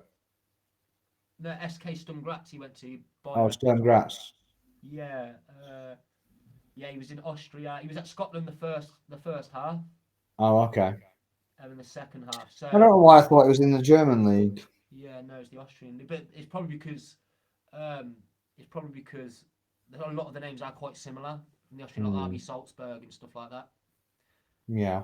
No, SK Sturm Graz he went to. Oh, Bayern. Sturm Graz. Yeah, yeah, he was in Austria. He was at Scotland the first half, Oh, okay. and then the second half. I don't So know why I thought it was in the German league. yeah, no, it's the Austrian, but um, it's probably because a lot of the names are quite similar in the Austrian, like RB Salzburg and stuff like that. Yeah.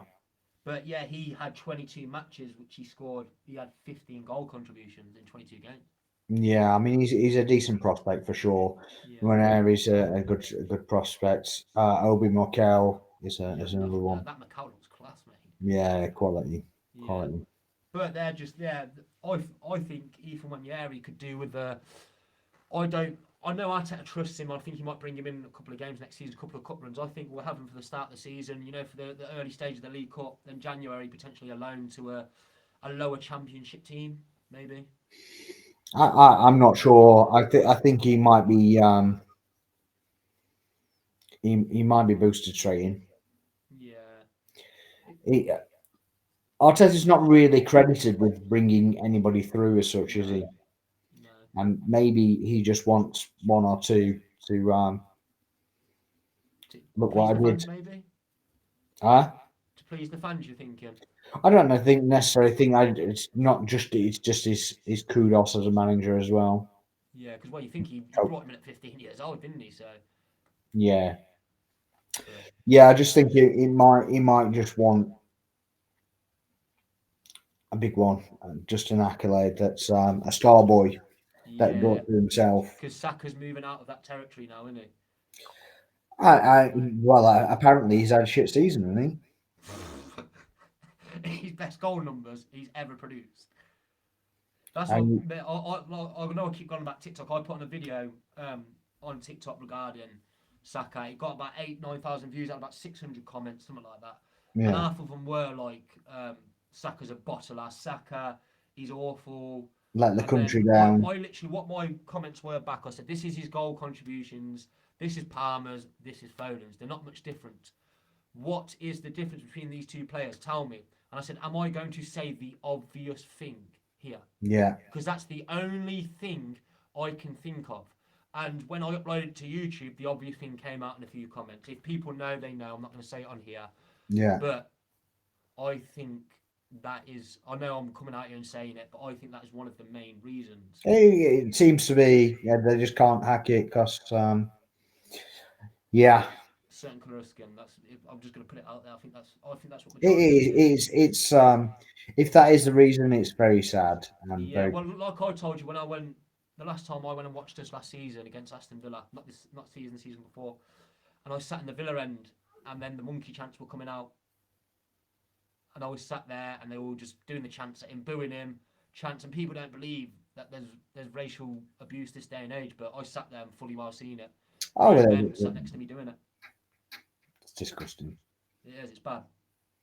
But yeah, he had 22 matches, which he scored. He had 15 goal contributions in 22 games. Yeah, I mean he's a decent prospect for sure. Yeah, Ranieri's a good prospect. Obi Mokel yeah, is another one. that McCall was class, mate. Yeah, quality, Yeah, quality. but they're just I think Ethan Wanyeri could do with the. I don't. I know Arteta trusts him. I think he might bring him in a couple of games next season, a couple of cup runs. I think we'll have him for the start of the season. For the early stage of the League Cup. Then January potentially a loan to a lower Championship team, maybe. I'm not sure. I think he might be boosted straight in. Yeah. He, Arteta's not really credited with bringing anybody through as such, is No. he? No. And maybe he just wants one or two to To look please what the I did. fans, maybe. Huh? To please the fans, you're thinking. I don't know. Think necessarily think it's not just it's just his kudos as a manager as well. Yeah, because you think he brought him in at 15 years old, didn't he? So Yeah, But Yeah, I just think he might just want a big one, just an accolade. That's a star boy that yeah, got to himself. because Saka's moving out of that territory now, isn't Well, apparently he's had a shit season, hasn't he? His best goal numbers he's ever produced. That's he? what And I know. I keep going back TikTok. I put on a video on TikTok regarding Saka. It got about 9,000 views, had about 600 comments, something like that. And yeah, half of them were like, Saka's a bottler. Saka, he's awful. let the And then country I down. literally, what my comments were back, I said, this is his goal contributions. This is Palmer's. This is Foden's. They're not much different. What is the difference between these two players? Tell me. And I said, am I going to say the obvious thing here? Yeah, Because that's the only thing I can think of. And when I uploaded it to YouTube, the obvious thing came out in a few comments. If people know, they know. I'm not going to say it on here. yeah. But I think that is, I know I'm coming out here and saying it, but I think that is one of the main reasons. It seems to be. Yeah, they just can't hack it because. Yeah, Certain colour of skin. I'm just going to put it out there. I think that's what it majority of it is. is. It's. If that is the reason, it's very sad and Yeah, very. well, like I told you, the last time I went and watched us last season against Aston Villa, not season before, and I sat in the Villa end, and then the monkey chants were coming out, and I was sat there, and they were all just doing the chants at him, booing him, chants, and people don't believe that there's racial abuse this day and age, but I sat there and fully well seen it. Oh, Grown well, men sat next to me doing it. it's disgusting. It is, it's bad,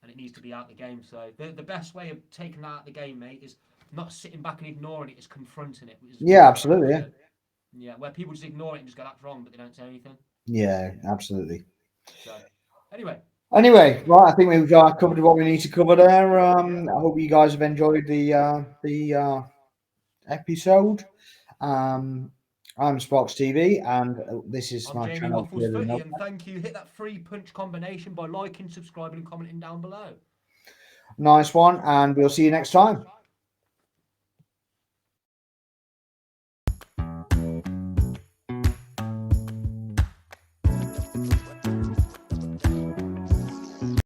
and it needs to be out of the game. So the best way of taking that out of the game, mate, is not sitting back and ignoring it, is confronting it. Yeah, absolutely. Yeah, Yeah, where people just ignore it and just go, that's wrong, but they don't say anything. yeah, absolutely. So, anyway. Anyway, right, I think we've covered what we need to cover there. I hope you guys have enjoyed the episode. I'm Sparks TV, and this is I'm my Jamie channel. Waffles Footy, and thank you. Hit that free punch combination by liking, subscribing, and commenting down below. Nice one, and we'll see you next time.